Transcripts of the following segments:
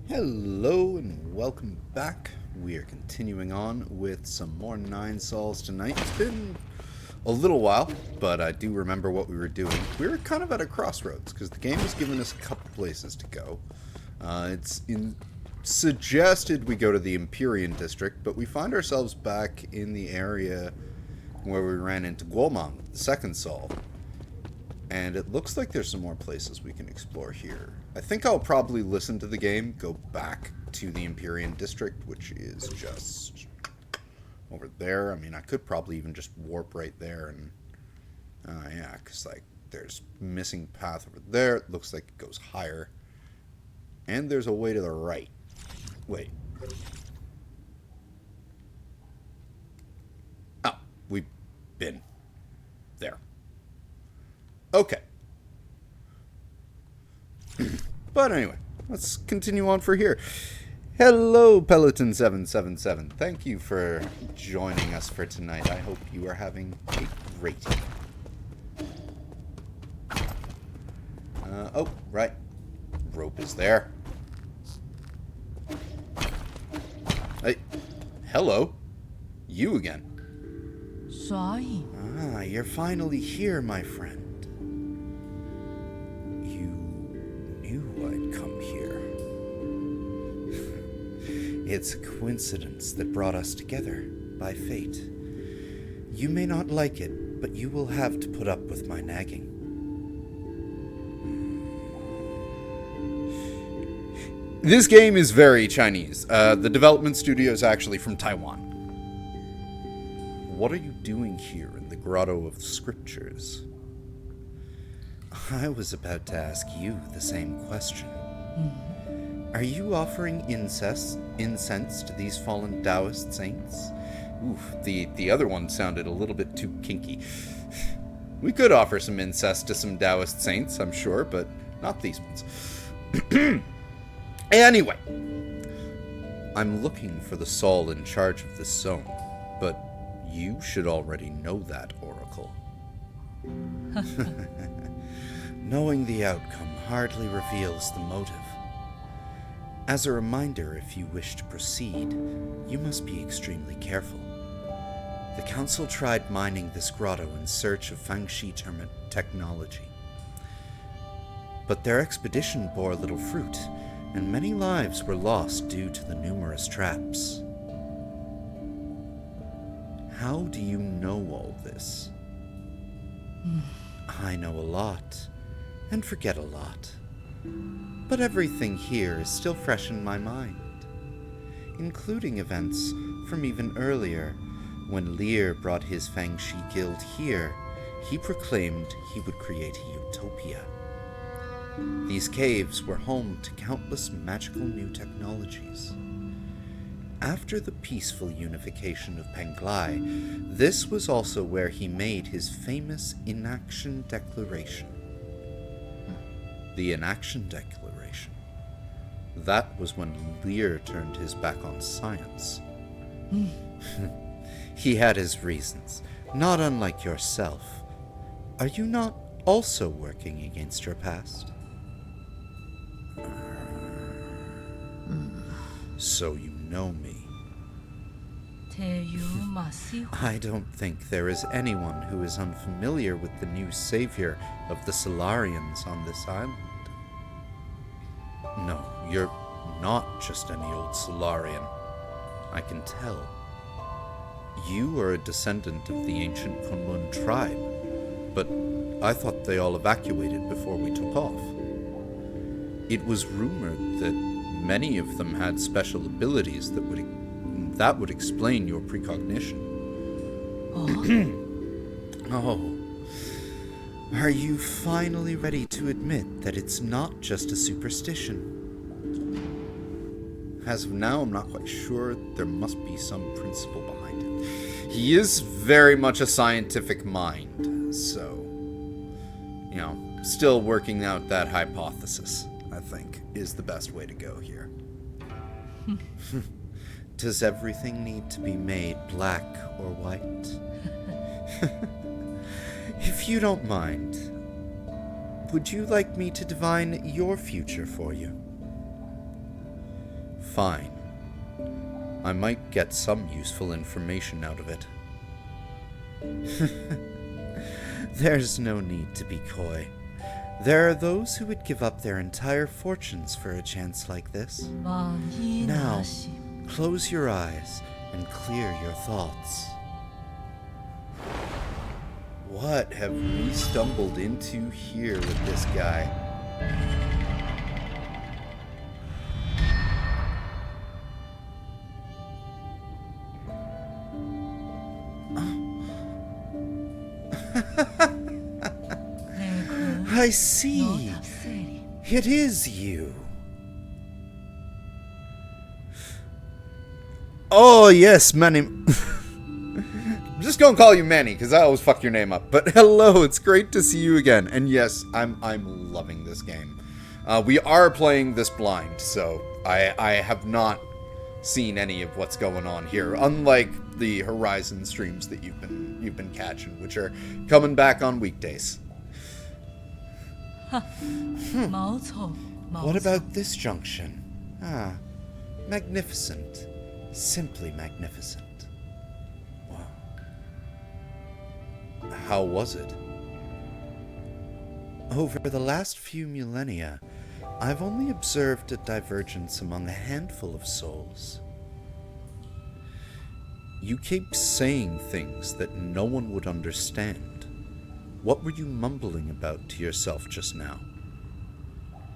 Hello and welcome back. We are continuing on with some more Nine Sols tonight. It's been a little while, but I do remember what we were doing. We were kind of at a crossroads because the game was giving us a couple places to go. Suggested we go to the Empyrean district, but we find ourselves back in the area where we ran into Guomang, the second Sol. And it looks like there's some more places we can explore here. I think I'll probably listen to the game, go back to the Empyrean district, which is just over there. I mean, I could probably even just warp right there and... yeah, because, like, there's missing path over there. It looks like it goes higher. And there's a way to the right. Wait. Oh, we've been there. Okay. But anyway, let's continue on for here. Hello, Peloton777. Thank you for joining us for tonight. I hope you are having a great evening. Oh, right. Rope is there. Hey, hello. You again. Sorry. Ah, you're finally here, my friend. You knew I'd come here. It's a coincidence that brought us together by fate. You may not like it, but you will have to put up with my nagging. This game is very Chinese. The development studio is actually from Taiwan. What are you doing here in the Grotto of the Scriptures? I was about to ask you the same question. Are you offering incense to these fallen Taoist saints? Oof, the other one sounded a little bit too kinky. We could offer some incest to some Taoist saints, I'm sure, but not these ones. Anyway, I'm looking for the Sol in charge of this zone, but you should already know that, Oracle. Knowing the outcome hardly reveals the motive. As a reminder, if you wish to proceed, you must be extremely careful. The Council tried mining this grotto in search of Fangxi technology. But their expedition bore little fruit, and many lives were lost due to the numerous traps. How do you know all this? I know a lot, and forget a lot. But everything here is still fresh in my mind, including events from even earlier. When Lear brought his Fangxi guild here, he proclaimed he would create a utopia. These caves were home to countless magical new technologies. After the peaceful unification of Penglai, this was also where he made his famous Inaction Declaration. The Inaction Declaration. That was when Lear turned his back on science. He had his reasons, not unlike yourself. Are you not also working against your past? So you know me. I don't think there is anyone who is unfamiliar with the new savior of the Solarians on this island. No, you're not just any old Solarian. I can tell. You are a descendant of the ancient Kunlun tribe, but I thought they all evacuated before we took off. It was rumored that many of them had special abilities that would explain your precognition. Oh. Are you finally ready to admit that it's not just a superstition? As of now, I'm not quite sure. There must be some principle behind it. He is very much a scientific mind, so, still working out that hypothesis, I think, is the best way to go here. Does everything need to be made black or white? If you don't mind, would you like me to divine your future for you? fine. I might get some useful information out of it. There's no need to be coy. There are those who would give up their entire fortunes for a chance like this. Now, close your eyes and clear your thoughts. What have we stumbled into here with this guy? I see. It is you. Oh, yes, Manny. I'm just gonna call you Manny, because I always fuck your name up. But hello, it's great to see you again. And yes, I'm loving this game. We are playing this blind, so I have not seen any of what's going on here, unlike the Horizon streams that you've been catching, which are coming back on weekdays. What about this junction? Ah, magnificent. Simply magnificent. Wow. How was it? Over the last few millennia, I've only observed a divergence among a handful of souls. You keep saying things that no one would understand. What were you mumbling about to yourself just now?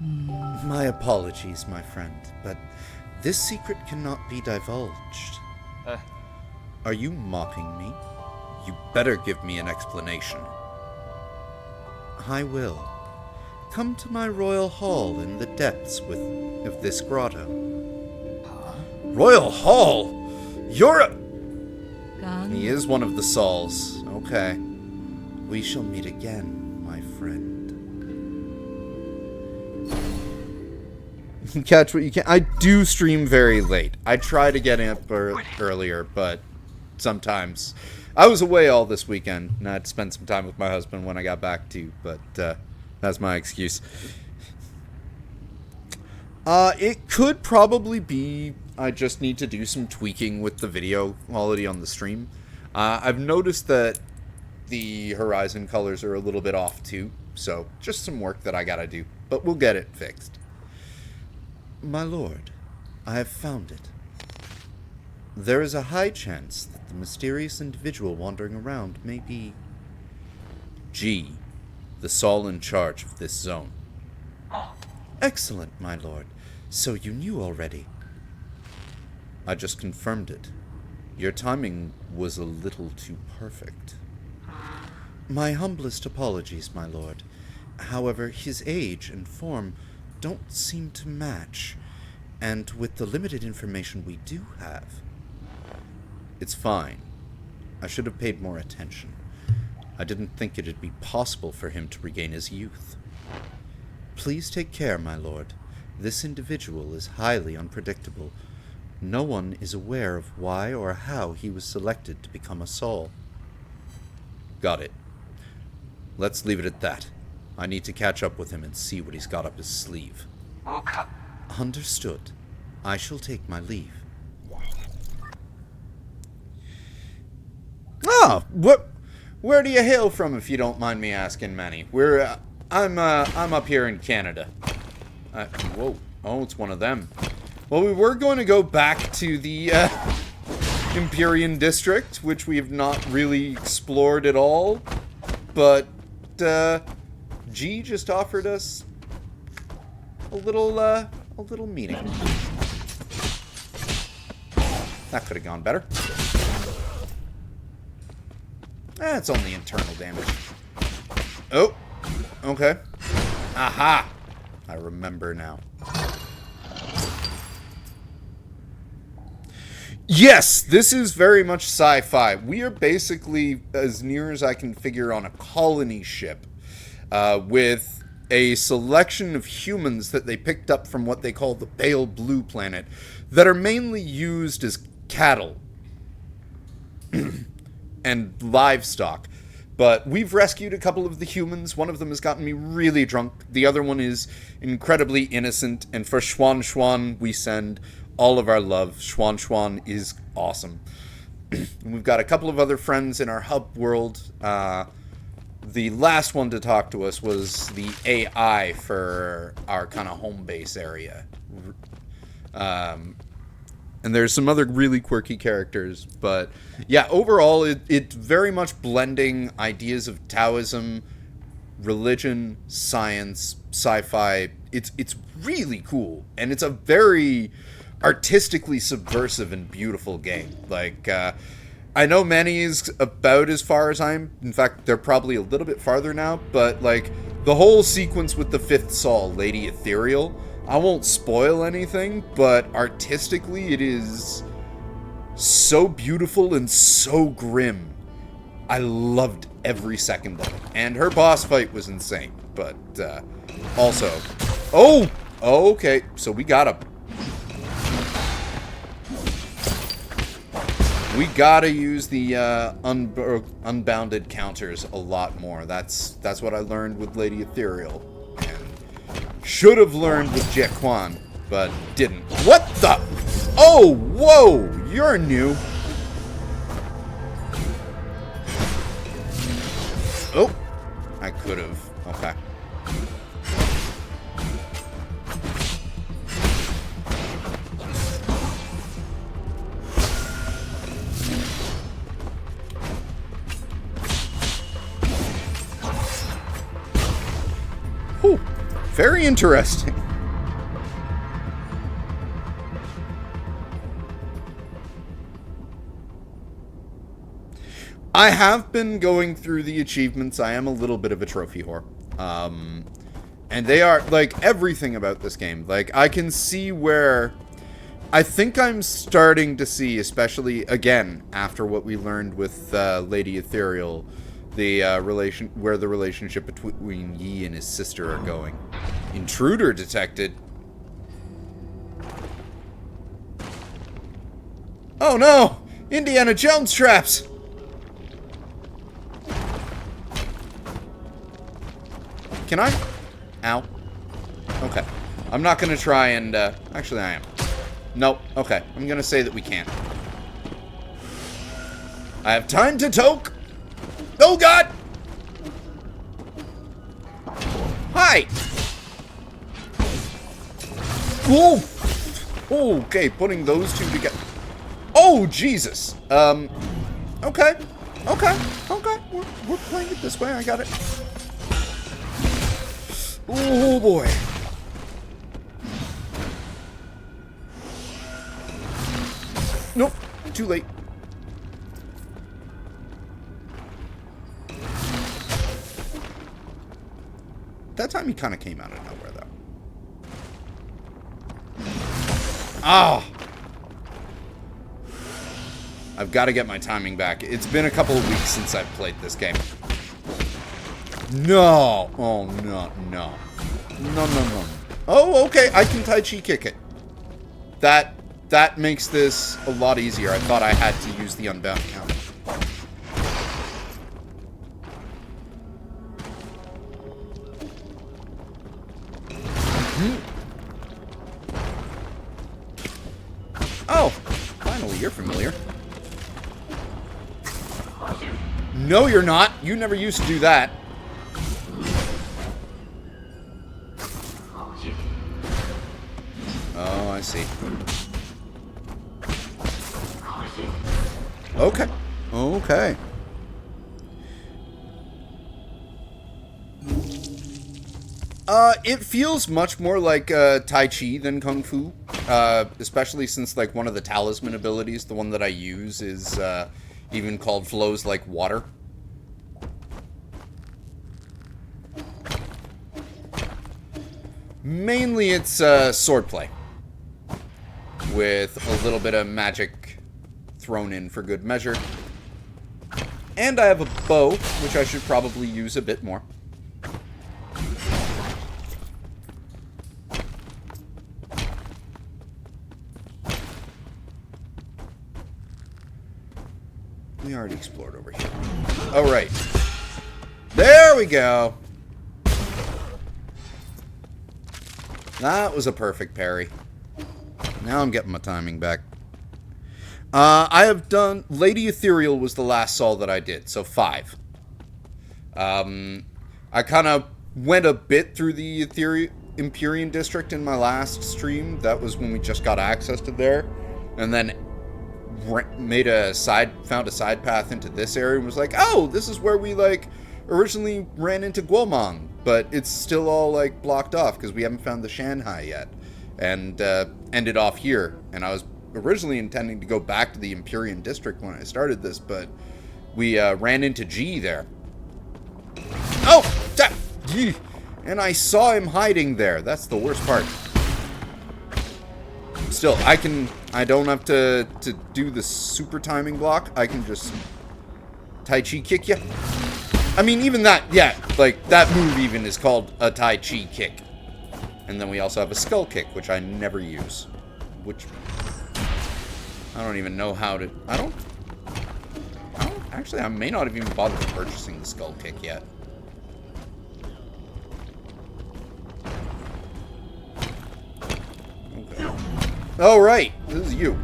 My apologies, my friend, but this secret cannot be divulged. Are you mocking me? You better give me an explanation. I will. Come to my royal hall in the depths of this grotto. Royal hall? You're a... He is one of the Sauls. Okay. We shall meet again, my friend. Catch what you can. I do stream very late. I try to get up earlier, but sometimes... I was away all this weekend, and I had to spend some time with my husband when I got back too, but that's my excuse. It could probably be I just need to do some tweaking with the video quality on the stream. I've noticed that the Horizon colors are a little bit off too, so just some work that I gotta do, but we'll get it fixed. My lord, I have found it. There is a high chance that the mysterious individual wandering around may be G, the Saul in charge of this zone. Excellent, my lord. So you knew already. I just confirmed it. Your timing was a little too perfect. My humblest apologies, my lord. However, his age and form don't seem to match, and with the limited information we do have... It's fine. I should have paid more attention. I didn't think it'd be possible for him to regain his youth. Please take care, my lord. This individual is highly unpredictable. No one is aware of why or how he was selected to become a Saul. Got it. Let's leave it at that. I need to catch up with him and see what he's got up his sleeve. Okay. Understood. I shall take my leave. Ah, where do you hail from, if you don't mind me asking, Manny? I'm up here in Canada. Whoa. Oh, it's one of them. Well, we were going to go back to the Empyrean District, which we have not really explored at all. But G just offered us a little meeting. That could have gone better. It's only internal damage. Oh, okay. Aha! I remember now. Yes, this is very much sci-fi. We are basically, as near as I can figure, on a colony ship with a selection of humans that they picked up from what they call the Pale Blue Planet that are mainly used as cattle and livestock. But we've rescued a couple of the humans. One of them has gotten me really drunk. The other one is incredibly innocent. And for Schwan Schwan, we send all of our love. Schwan Schwan is awesome. We've got a couple of other friends in our hub world. The last one to talk to us was the AI for our kind of home base area. And there's some other really quirky characters. But yeah, overall, it's very much blending ideas of Taoism, religion, science, sci-fi. It's really cool. And it's a very artistically subversive and beautiful game. Like, I know Manny's about as far as I'm. In fact, they're probably a little bit farther now. But, like, the whole sequence with the fifth Saul, Lady Ethereal, I won't spoil anything, but artistically it is so beautiful and so grim. I loved every second of it. And her boss fight was insane. But, also... Oh! Okay, so we gotta use the unbounded counters a lot more. That's what I learned with Lady Ethereal. And should have learned with Jet Quan, but didn't. What the? Oh, whoa! You're new. Oh! I could have. Okay. Whew. Very interesting. I have been going through the achievements. I am a little bit of a trophy whore. And they are, like, everything about this game. Like, I can see where... I think I'm starting to see, especially, again, after what we learned with Lady Ethereal, the where the relationship between Yi and his sister are going. Intruder detected. Oh no! Indiana Jones traps! Can I? Ow. Okay. I'm not gonna try and, actually I am. Nope. Okay. I'm gonna say that we can't. I have time to toke! Oh god! Hi! Whoa! Okay, putting those two together. Oh, Jesus! Okay. Okay. Okay. We're playing it this way. I got it. Oh, boy. Nope. Too late. That time he kind of came out of nowhere, though. Ah! I've got to get my timing back. It's been a couple of weeks since I've played this game. No! Oh, no, no. No, no, no. Oh, okay. I can Tai Chi kick it. That makes this a lot easier. I thought I had to use the unbound counter. Oh, finally, you're familiar. No, you're not. You never used to do that. Oh, I see. Okay. Okay. It feels much more like Tai Chi than Kung Fu, especially since like one of the talisman abilities, the one that I use, is even called flows like water. Mainly it's swordplay, with a little bit of magic thrown in for good measure. And I have a bow, which I should probably use a bit more. We already explored over here. Oh, right. There we go. That was a perfect parry. Now I'm getting my timing back. I have done... Lady Ethereal was the last Sol that I did, so 5. I kind of went a bit through the Empyrean District in my last stream. That was when we just got access to there. And then found a side path into this area and was like, oh, this is where we, like, originally ran into Guomong. But it's still all, like, blocked off because we haven't found the Shanghai yet. And ended off here. And I was originally intending to go back to the Empyrean District when I started this, but we ran into G there. Oh! And I saw him hiding there. That's the worst part. Still, I don't have to do the super timing block. I can just Tai Chi kick you. I mean, even that, yeah, like, that move even is called a Tai Chi kick. And then we also have a skull kick, which I never use. Which, I don't even know how to, actually, I may not have even bothered purchasing the skull kick yet. Okay. Oh, right. This is you.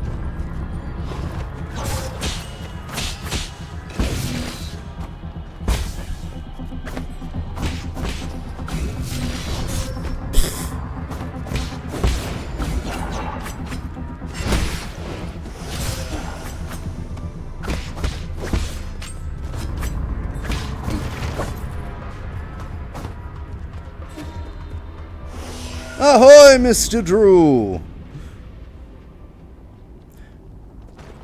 Ahoy, Mr. Drew!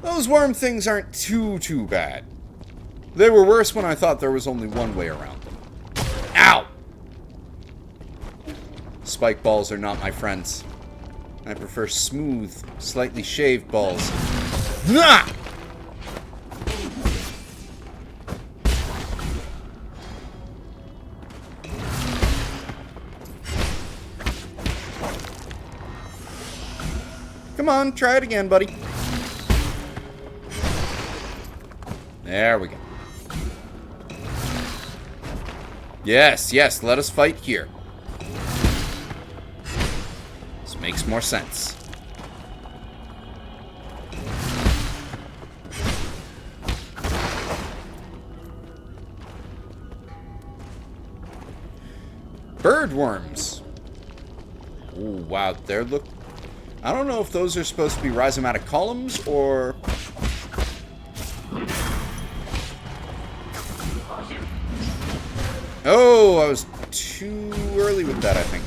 Those worm things aren't too bad. They were worse when I thought there was only one way around them. Ow! Spike balls are not my friends. I prefer smooth, slightly shaved balls. Nah! Come on, try it again, buddy. There we go. Yes, yes, let us fight here. This makes more sense. Birdworms. Ooh, wow, they're look. I don't know if those are supposed to be rhizomatic columns or. Oh, I was too early with that, I think.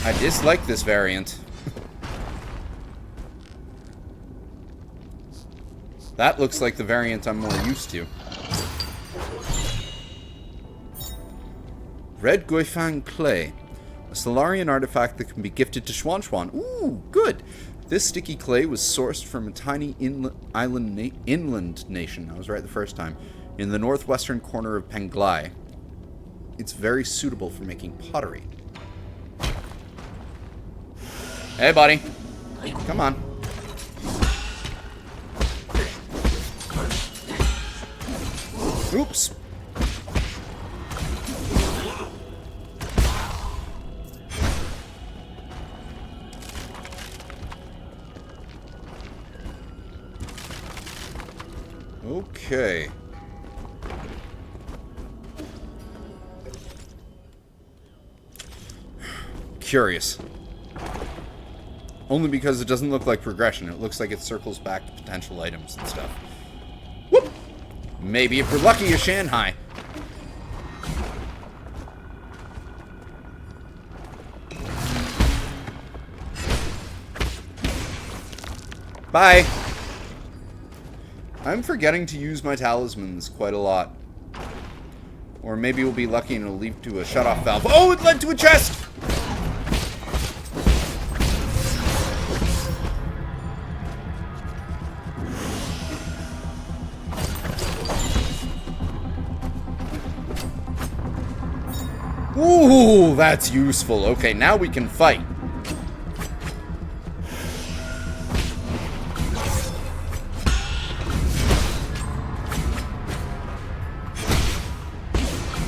I dislike this variant. That looks like the variant I'm more used to. Red Guifang Clay. A Solarian artifact that can be gifted to Xuan Xuan. Ooh, good! This sticky clay was sourced from a tiny inland nation, I was right the first time, in the northwestern corner of Penglai. It's very suitable for making pottery. Hey, buddy. Come on. Oops. Okay. Curious. Only because it doesn't look like progression. It looks like it circles back to potential items and stuff. Whoop! Maybe if we're lucky, a Shanghai. Bye! I'm forgetting to use my talismans quite a lot. Or maybe we'll be lucky and it'll lead to a shut-off valve. Oh, it led to a chest! Ooh, that's useful. Okay, now we can fight.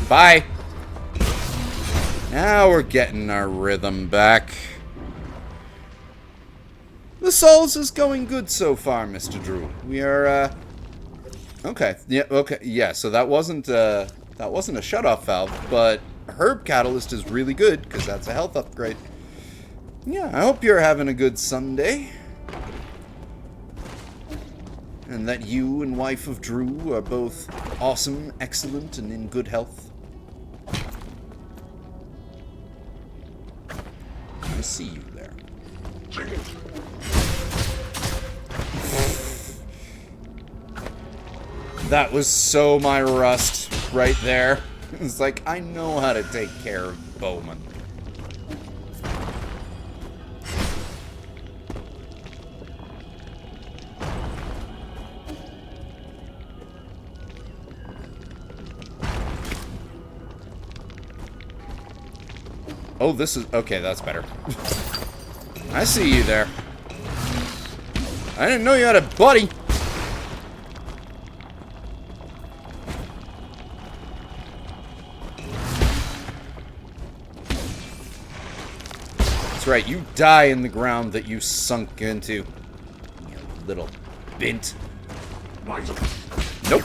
Bye. Now we're getting our rhythm back. The Souls is going good so far, Mr. Drew. We are, okay. Yeah, okay. Yeah, so that wasn't a shut-off valve, but Herb Catalyst is really good, because that's a health upgrade. Yeah, I hope you're having a good Sunday. And that you and wife of Drew are both awesome, excellent, and in good health. I see you there. That was so my Rust right there. It's like, I know how to take care of Bowman. Oh, this is... Okay, that's better. I see you there. I didn't know you had a buddy. That's right, you die in the ground that you sunk into. You little bint. Nope.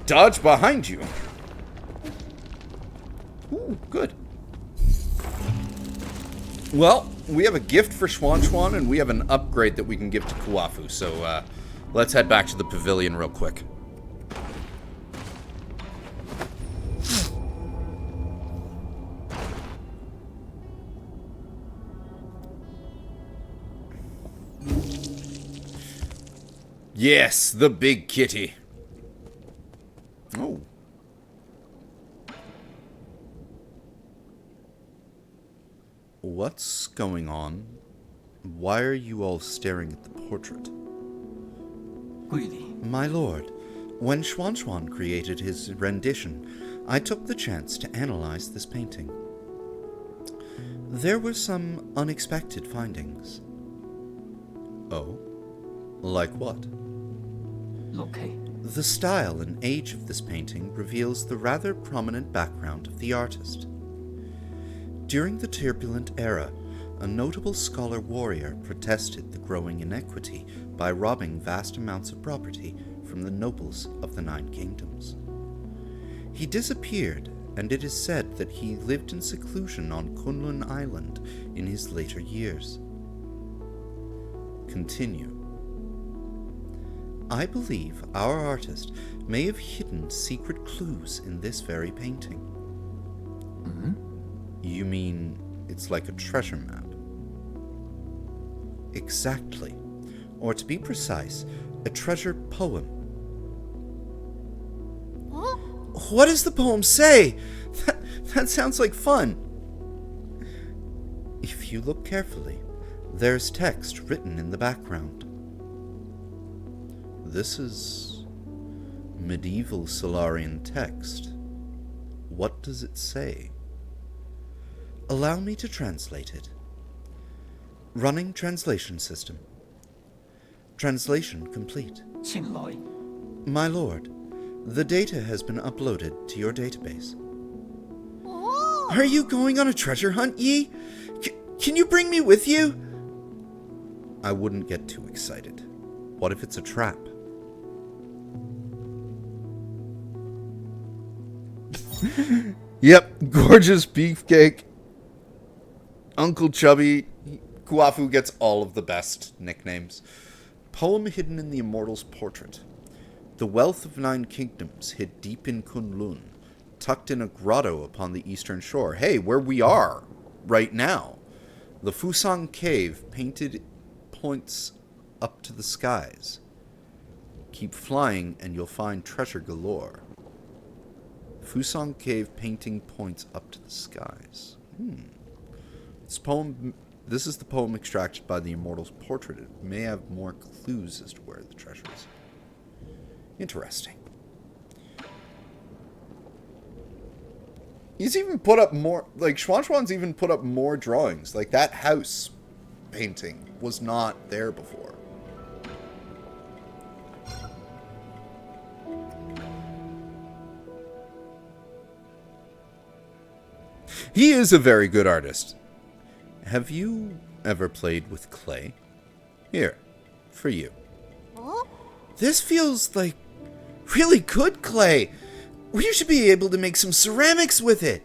Dodge behind you. Ooh, good. Well, we have a gift for Schwan, and we have an upgrade that we can give to Kuafu, so let's head back to the pavilion real quick. Yes, the big kitty. Oh. What's going on? Why are you all staring at the portrait? My lord, when Schwan created his rendition, I took the chance to analyze this painting. There were some unexpected findings. Oh? Like what? Okay. The style and age of this painting reveals the rather prominent background of the artist. During the turbulent era, a notable scholar-warrior protested the growing inequity by robbing vast amounts of property from the nobles of the Nine Kingdoms. He disappeared, and it is said that he lived in seclusion on Kunlun Island in his later years. Continue. I believe our artist may have hidden secret clues in this very painting. Mm-hmm. You mean it's like a treasure map? Exactly. Or to be precise, a treasure poem. Huh? What does the poem say? That sounds like fun. If you look carefully, there's text written in the background. This is medieval Solarian text. What does it say? Allow me to translate it. Running translation system. Translation complete. My lord, the data has been uploaded to your database. Oh. Are you going on a treasure hunt, Yi? Can you bring me with you? I wouldn't get too excited. What if it's a trap? Yep, gorgeous beefcake. Uncle Chubby. Kuafu gets all of the best nicknames. Poem hidden in the immortal's portrait. The wealth of Nine Kingdoms hid deep in Kunlun, tucked in a grotto upon the eastern shore. Hey, where we are right now. The Fusang Cave painted points up to the skies. Keep flying and you'll find treasure galore. Fusang Cave painting points up to the skies. This is the poem extracted by the immortal's portrait. It may have more clues as to where the treasure is. Interesting. He's even put up more, like, Schwan's even put up more drawings. Like, that house painting was not there before. He is a very good artist. Have you ever played with clay? Here, for you. Oh? This feels like really good clay. You should be able to make some ceramics with it.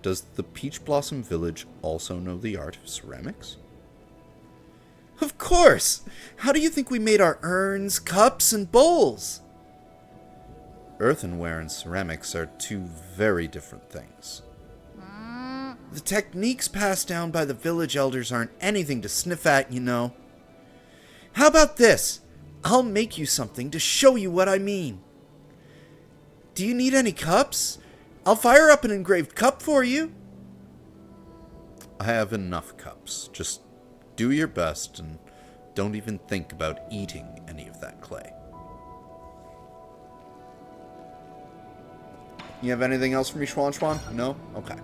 Does the Peach Blossom Village also know the art of ceramics? Of course! How do you think we made our urns, cups, and bowls? Earthenware and ceramics are two very different things. The techniques passed down by the village elders aren't anything to sniff at, you know. How about this? I'll make you something to show you what I mean. Do you need any cups? I'll fire up an engraved cup for you. I have enough cups. Just do your best and don't even think about eating any of that clay. You have anything else for me, Schwan? No? Okay.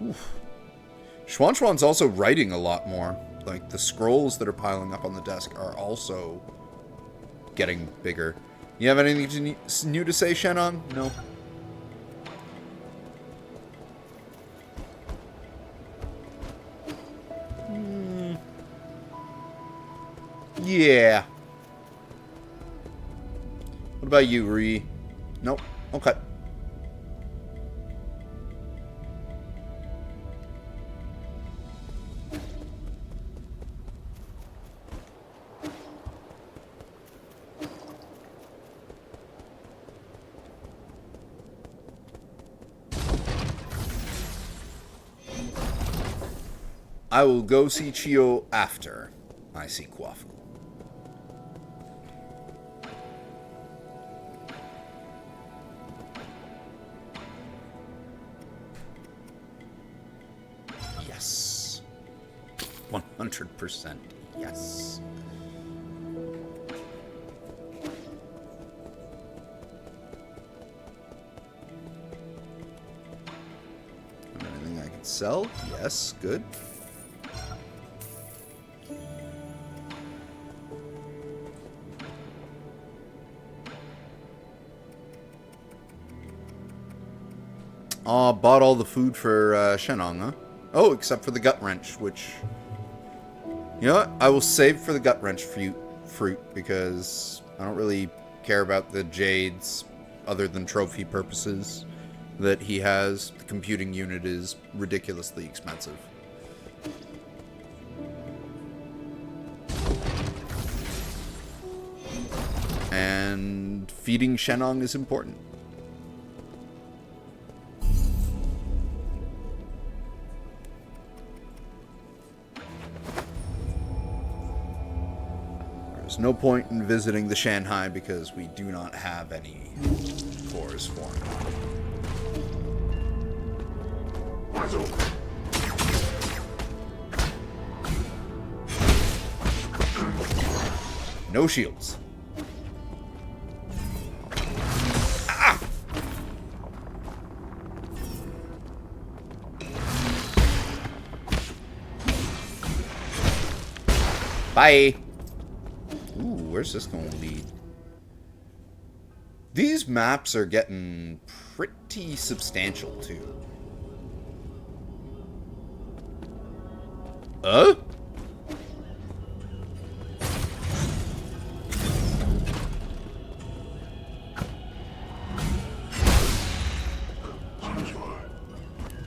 Oof. Schwan's also writing a lot more. Like, the scrolls that are piling up on the desk are also getting bigger. You have anything new to say, Shannon? No? Yeah. What about you, Ree? Nope. Okay. I will go see Chio after I see Kwafu. Yes. 100% yes. Anything I can sell? Yes, good. Bought all the food for Shenong, huh? Oh, except for the gut wrench, which... You know what? I will save for the gut wrench fruit because I don't really care about the jades other than trophy purposes that he has. The computing unit is ridiculously expensive. And feeding Shenong is important. There's no point in visiting the Shanghai because we do not have any cores for him. No shields. Ah! Bye. Where's this going to lead? These maps are getting pretty substantial, too.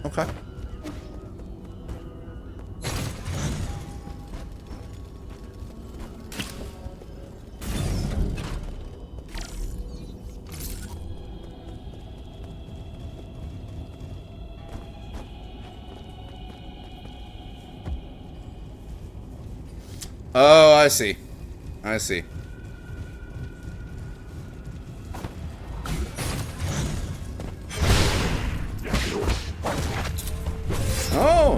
Okay. Oh, I see. I see. Oh!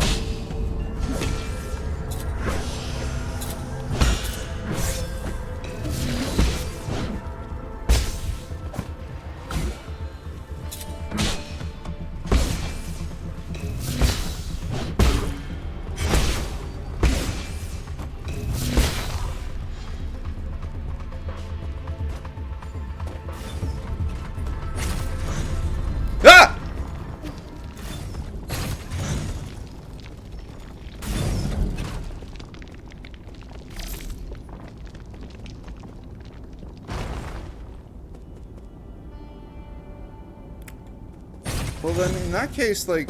Well, then, in that case, like...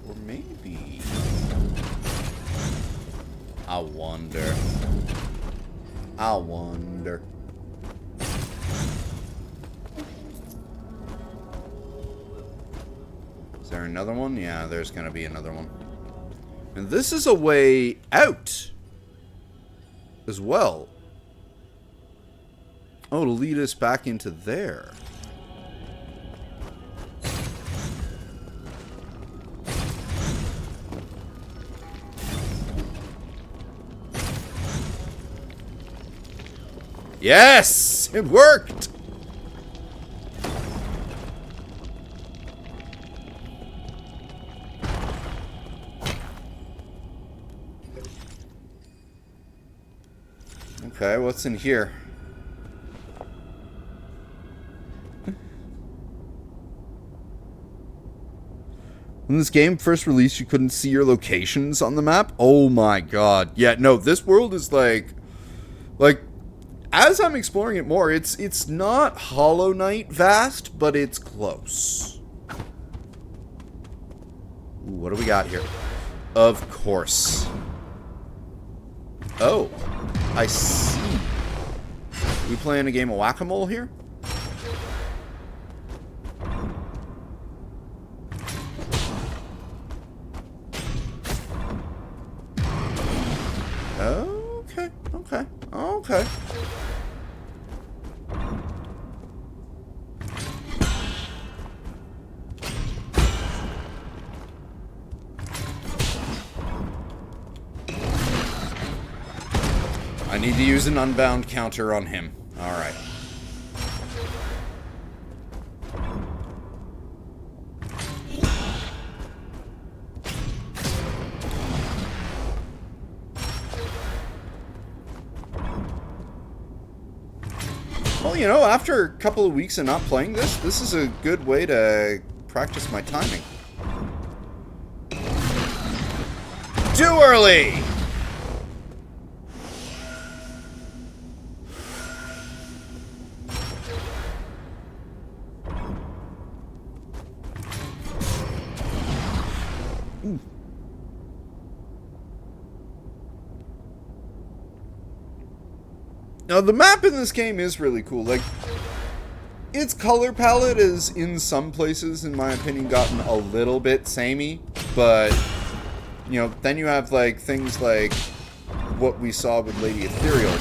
Or maybe... I wonder. Is there another one? Yeah, there's gonna be another one. And this is a way out as well. Oh, to lead us back into there. Yes! It worked! Okay, what's in here? When this game first released, you couldn't see your locations on the map? Oh my god. Yeah, no, this world is like, as I'm exploring it more, it's not Hollow Knight vast, but it's close. Ooh, what do we got here? Of course. Oh, I see. We playing a game of whack-a-mole here? Okay. I need to use an unbound counter on him. Alright. Well, you know, after a couple of weeks of not playing this is a good way to practice my timing. Too early! Now, the map in this game is really cool. Like, its color palette is, in some places, in my opinion, gotten a little bit samey. But, you know, then you have, like, things like what we saw with Lady Ethereal,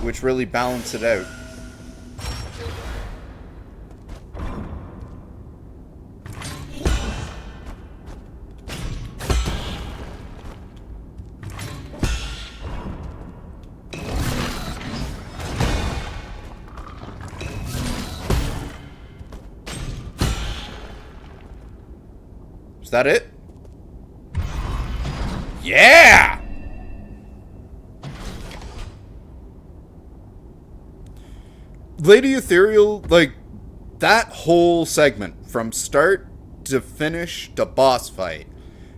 which really balance it out. Is that it? Yeah! Lady Ethereal, like, that whole segment, from start to finish to boss fight,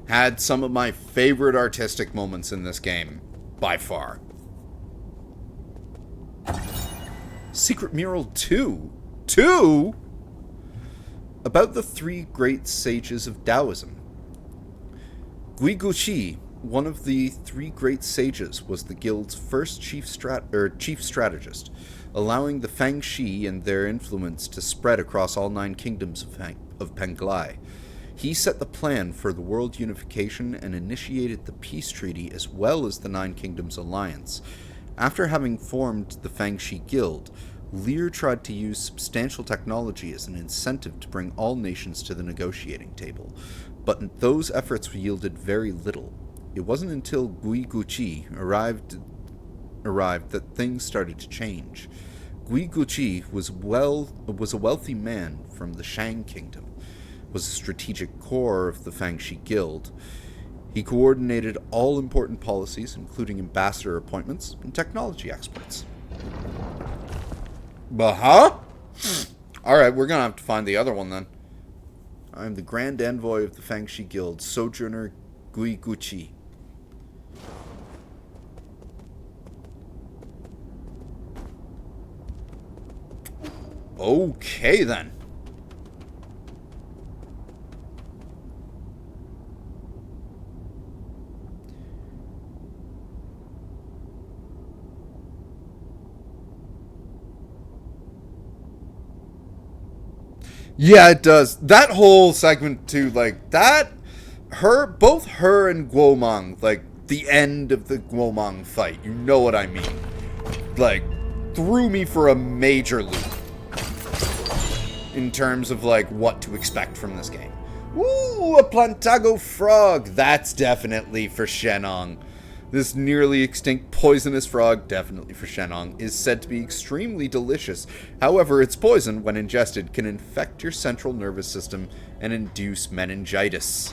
had some of my favorite artistic moments in this game, by far. Secret Mural 2? 2? About the three great sages of Taoism. Guiguchi, one of the three great sages, was the guild's first chief strategist, allowing the Fangxi and their influence to spread across all 9 kingdoms of Penglai. He set the plan for the world unification and initiated the peace treaty as well as the 9 Kingdoms Alliance. After having formed the Fangxi Guild, Lear tried to use substantial technology as an incentive to bring all nations to the negotiating table, but those efforts yielded very little. It wasn't until Guiguchi arrived that things started to change. Guiguchi was a wealthy man from the Shang Kingdom, was a strategic core of the Fangxi Guild. He coordinated all important policies, including ambassador appointments and technology experts. Huh? Alright, we're gonna have to find the other one then. I'm the Grand Envoy of the Fangxi Guild, Sojourner Guiguchi. Okay, then. Yeah, it does. That whole segment too, like that, both her and Guomang, like the end of the Guomang fight. You know what I mean? Like, threw me for a major loop in terms of like what to expect from this game. Ooh, a Plantago frog. That's definitely for Shenong. This nearly extinct poisonous frog, definitely for Shenong, is said to be extremely delicious. However, its poison, when ingested, can infect your central nervous system and induce meningitis.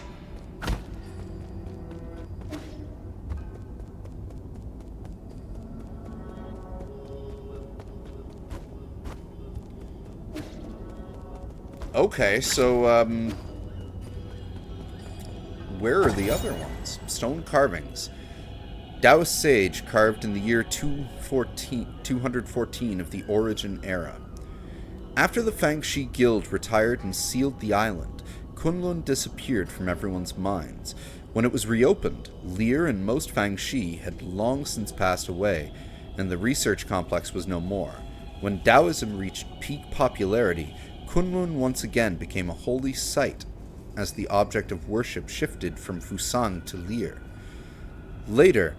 Okay, so, where are the other ones? Stone carvings. Taoist sage carved in the year 214 of the Origin era. After the Fangxi Guild retired and sealed the island, Kunlun disappeared from everyone's minds. When it was reopened, Lear and most Fangxi had long since passed away, and the research complex was no more. When Taoism reached peak popularity, Kunlun once again became a holy site, as the object of worship shifted from Fusan to Lear. Later,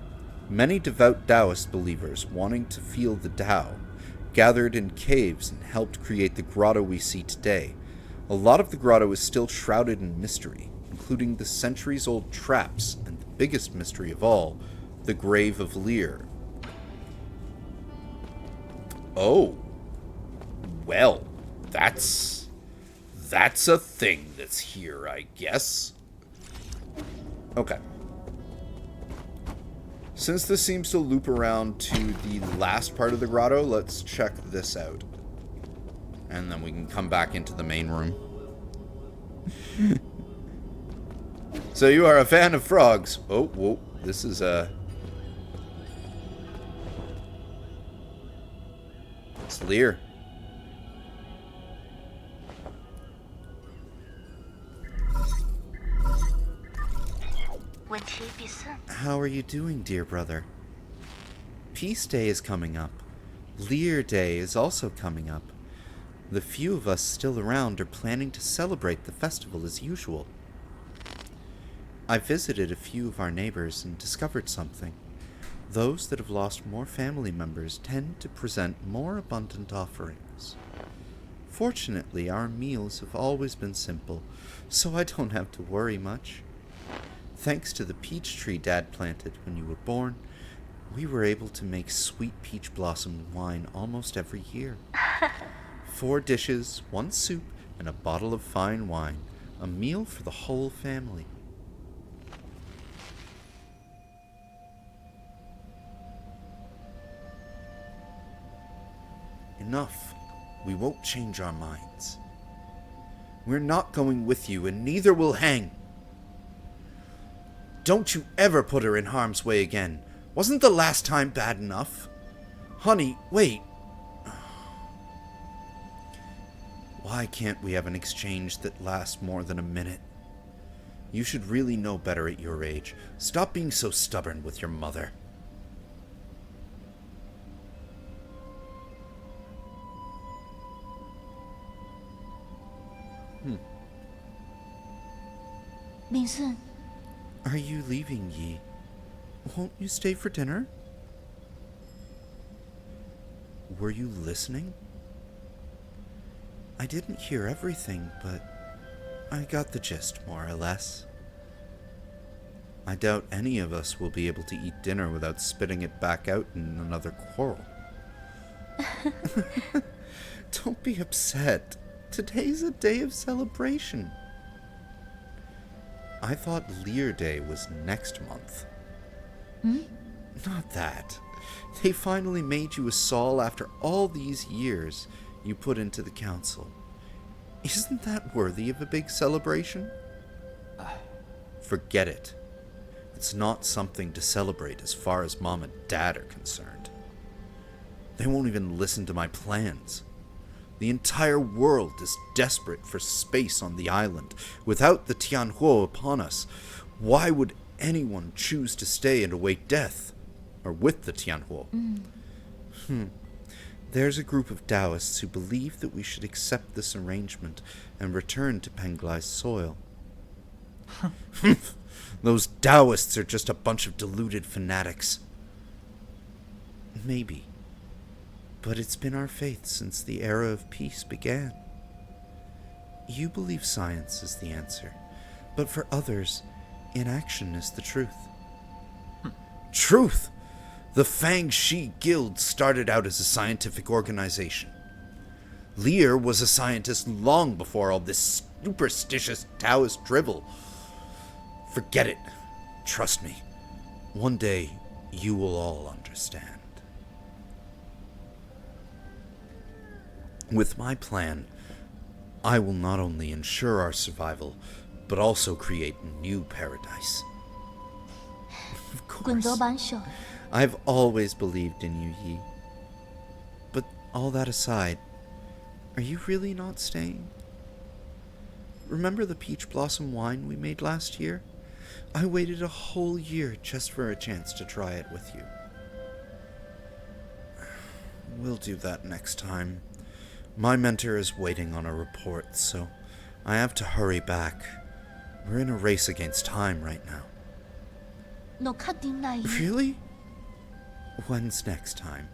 many devout Taoist believers wanting to feel the Tao gathered in caves and helped create the grotto we see today. A lot of the grotto is still shrouded in mystery, including the centuries-old traps and the biggest mystery of all, the grave of Lear. Oh. Well, that's a thing that's here, I guess. Okay. Since this seems to loop around to the last part of the grotto, let's check this out. And then we can come back into the main room. So you are a fan of frogs. Oh, whoa. This is it's Lear. How are you doing, dear brother? Peace Day is coming up. Lear Day is also coming up. The few of us still around are planning to celebrate the festival as usual. I visited a few of our neighbors and discovered something. Those that have lost more family members tend to present more abundant offerings. Fortunately, our meals have always been simple, so I don't have to worry much. Thanks to the peach tree Dad planted when you were born, we were able to make sweet peach blossom wine almost every year. 4 dishes, 1 soup, and a bottle of fine wine. A meal for the whole family. Enough. We won't change our minds. We're not going with you, and neither will Hang. Don't you ever put her in harm's way again. Wasn't the last time bad enough? Honey, wait. Why can't we have an exchange that lasts more than a minute? You should really know better at your age. Stop being so stubborn with your mother. Mingsun, Are you leaving, Yi? Won't you stay for dinner? Were you listening? I didn't hear everything, but I got the gist, more or less. I doubt any of us will be able to eat dinner without spitting it back out in another quarrel. Don't be upset. Today's a day of celebration. I thought Lear Day was next month. Not that. They finally made you a Sol after all these years you put into the council. Isn't that worthy of a big celebration? Forget it. It's not something to celebrate as far as Mom and Dad are concerned. They won't even listen to my plans. The entire world is desperate for space on the island. Without the Tianhuo upon us, why would anyone choose to stay and await death? Or with the Tianhuo? There's a group of Taoists who believe that we should accept this arrangement and return to Penglai's soil. Those Taoists are just a bunch of deluded fanatics. Maybe. But it's been our faith since the era of peace began. You believe science is the answer, but for others, inaction is the truth. Truth! The Fang Shi Guild started out as a scientific organization. Lear was a scientist long before all this superstitious Taoist drivel. Forget it. Trust me. One day, you will all understand. With my plan, I will not only ensure our survival, but also create a new paradise. Of 滚走 course. 扳手。 I've always believed in you, Yi. But all that aside, are you really not staying? Remember the peach blossom wine we made last year? I waited a whole year just for a chance to try it with you. We'll do that next time. My mentor is waiting on a report, so I have to hurry back. We're in a race against time right now. 侬确定那伊？ Really? When's next time?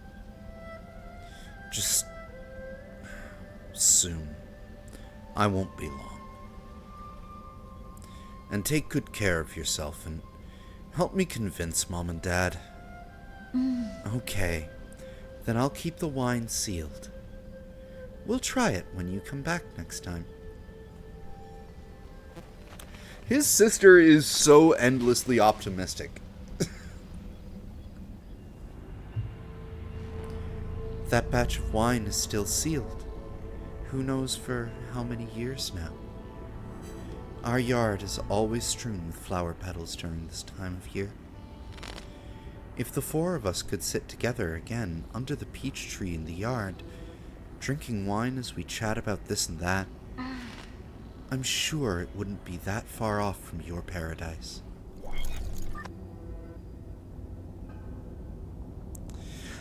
Just soon. I won't be long. And take good care of yourself and help me convince Mom and Dad. Okay. Then I'll keep the wine sealed. We'll try it when you come back next time. His sister is so endlessly optimistic. That batch of wine is still sealed. Who knows for how many years now? Our yard is always strewn with flower petals during this time of year. If the four of us could sit together again under the peach tree in the yard, drinking wine as we chat about this and that, I'm sure it wouldn't be that far off from your paradise.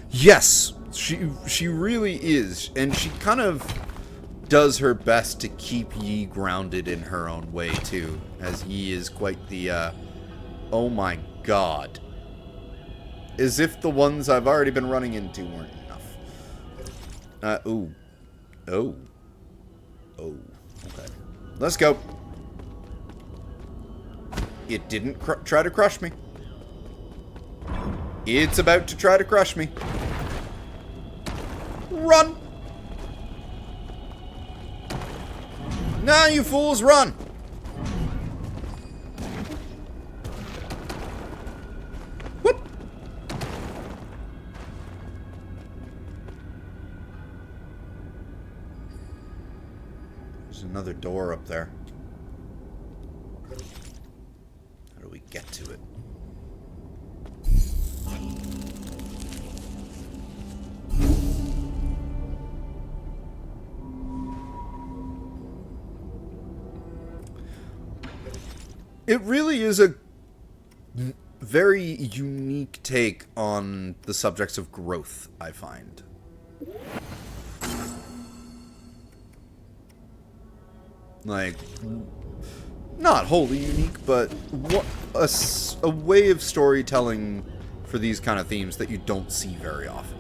Yes, she really is, and she kind of does her best to keep Yi grounded in her own way too, as Yi is quite the oh my god. As if the ones I've already been running into weren't enough. Ooh. Oh. Oh. Okay. Let's go. It didn't try to crush me. It's about to try to crush me. Run! Nah, you fools, run! Whoop! There's another door up there. How do we get to it? It really is a very unique take on the subjects of growth, I find. Like, not wholly unique, but a way of storytelling for these kind of themes that you don't see very often.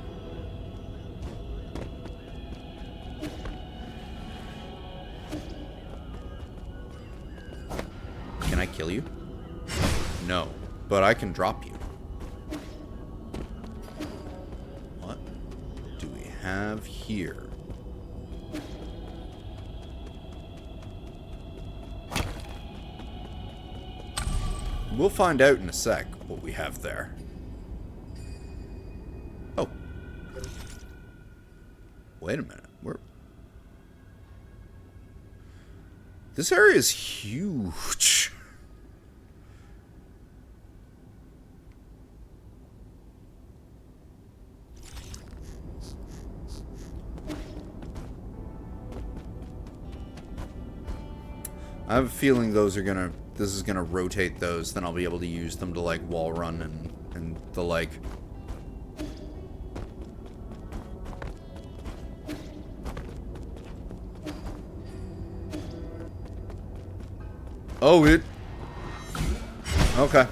Can I kill you? No, but I can drop you. What do we have here? We'll find out in a sec what we have there. Oh. Wait a minute. This area is huge. I have a feeling those are gonna... This is gonna rotate those, then I'll be able to use them to, like, wall run and the like. Oh, it... Okay.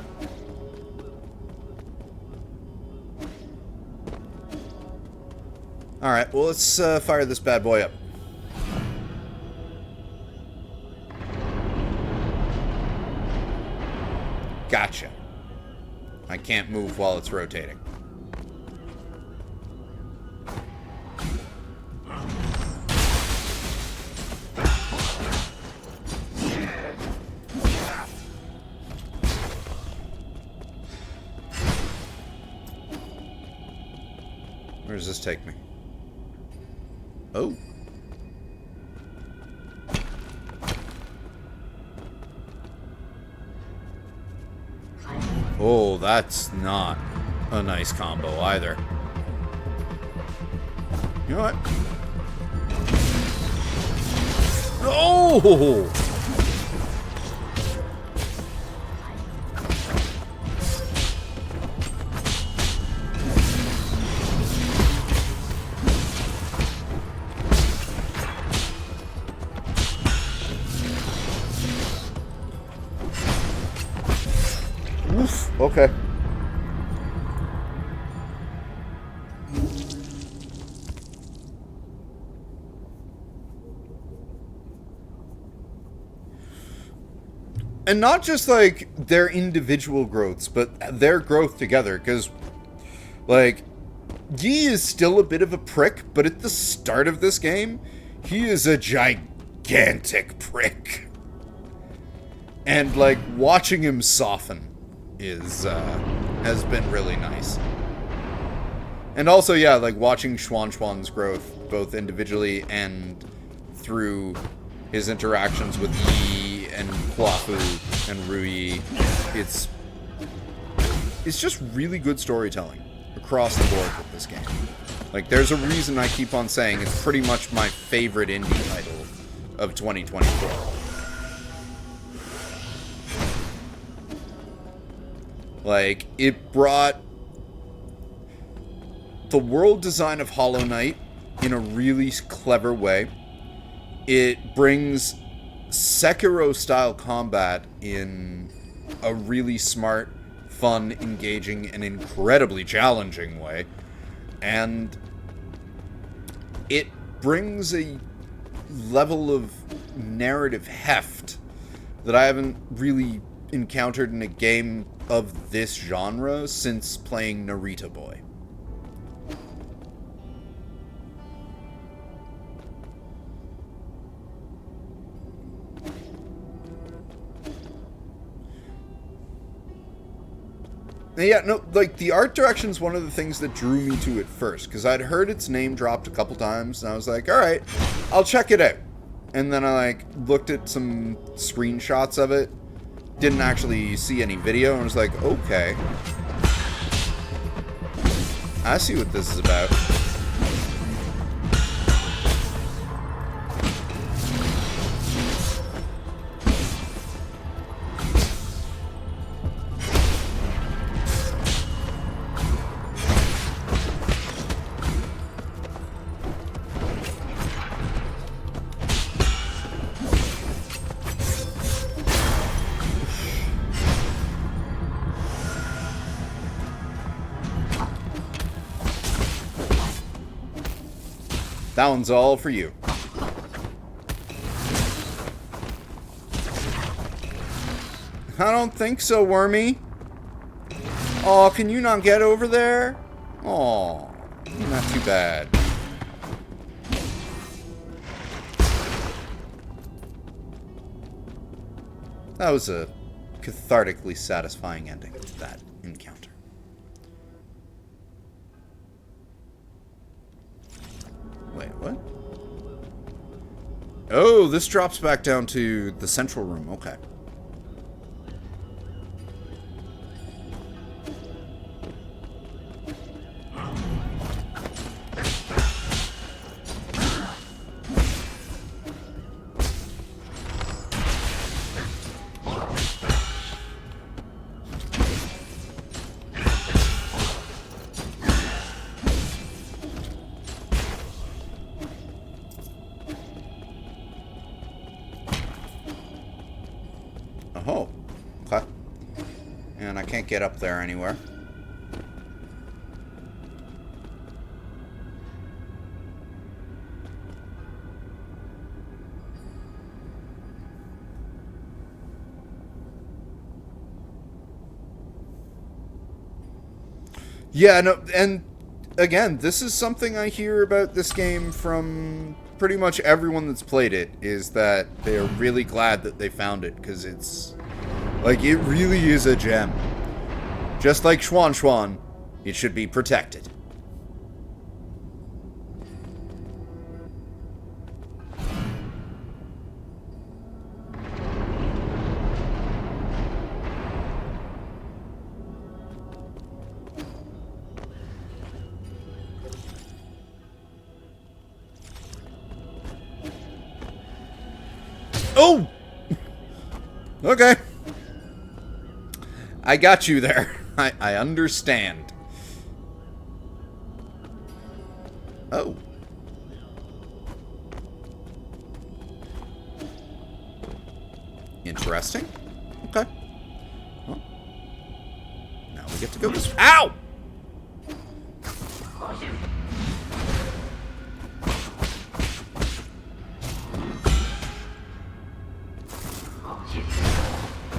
Alright, well, let's fire this bad boy up. Gotcha. I can't move while it's rotating. Where does this take me? Oh. Oh, that's not a nice combo either. You know what? Oh! Oof, okay. And not just, like, their individual growths, but their growth together, because, like, Yi is still a bit of a prick, but at the start of this game, he is a gigantic prick. And, like, watching him soften is, has been really nice. And also, yeah, like, watching Xuan's growth, both individually and through his interactions with Yi and Huafu and Ruyi, it's just really good storytelling across the board with this game. Like, there's a reason I keep on saying it's pretty much my favorite indie title of 2024. Like, it brought the world design of Hollow Knight in a really clever way. It brings Sekiro-style combat in a really smart, fun, engaging, and incredibly challenging way. And it brings a level of narrative heft that I haven't really encountered in a game of this genre since playing Narita Boy. Yeah, no, like, the art direction's one of the things that drew me to it first, because I'd heard its name dropped a couple times, and I was like, alright, I'll check it out. And then I, like, looked at some screenshots of it, didn't actually see any video, and was like, okay. I see what this is about. That one's all for you. I don't think so, Wormy. Aw, can you not get over there? Aw, not too bad. That was a cathartically satisfying ending to that encounter. Wait, what? Oh, this drops back down to the central room. Okay. can't get up there anywhere. Yeah, no, and again, this is something I hear about this game from pretty much everyone that's played it, is that they're really glad that they found it, because it's, like, it really is a gem. Just like Schwan Schwan, it should be protected. Oh! Okay. I got you there. I understand. Oh. Interesting. Okay. Well, now we get to go this... Ow!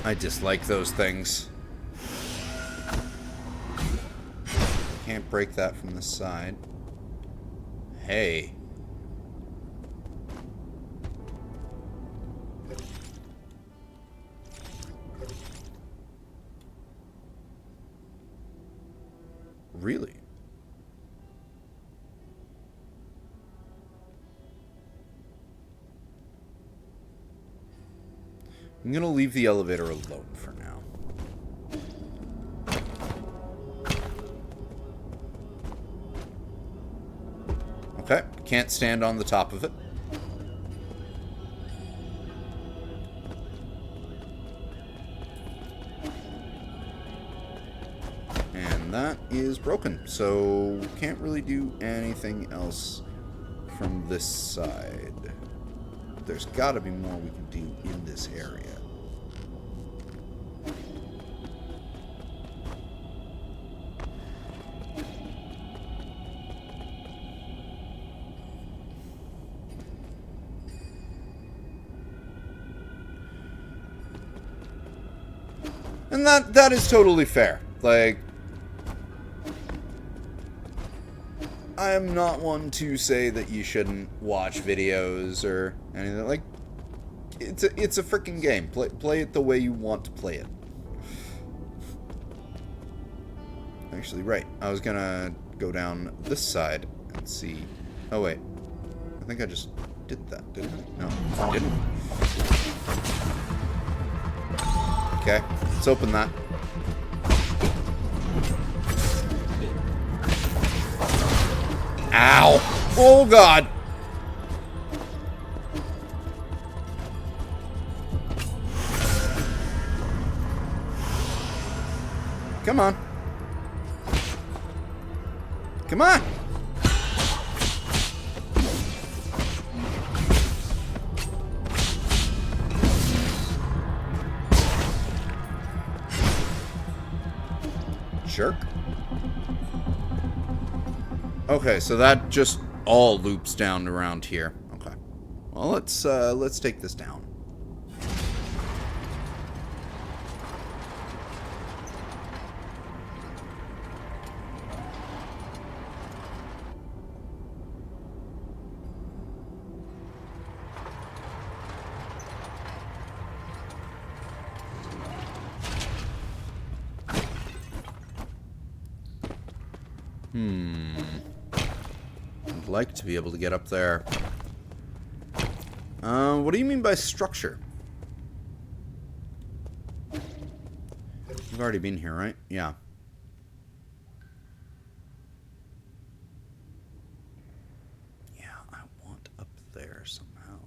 I dislike those things. Can't break that from the side. Hey. Really? I'm gonna leave the elevator alone for now. Okay, can't stand on the top of it. And that is broken, so can't really do anything else from this side. There's gotta be more we can do in this area. And that is totally fair. Like, I am not one to say that you shouldn't watch videos or anything. Like, it's a freaking game. Play it the way you want to play it. Actually, right. I was gonna go down this side and see. Oh wait, I think I just did that, didn't I? No, I didn't. Okay, let's open that. Ow! Oh god! Come on. Come on! Jerk. Okay, so that just all loops down around here. Okay. Well, let's take this down. I'd like to be able to get up there. What do you mean by structure? You've already been here, right? Yeah. Yeah, I want up there somehow.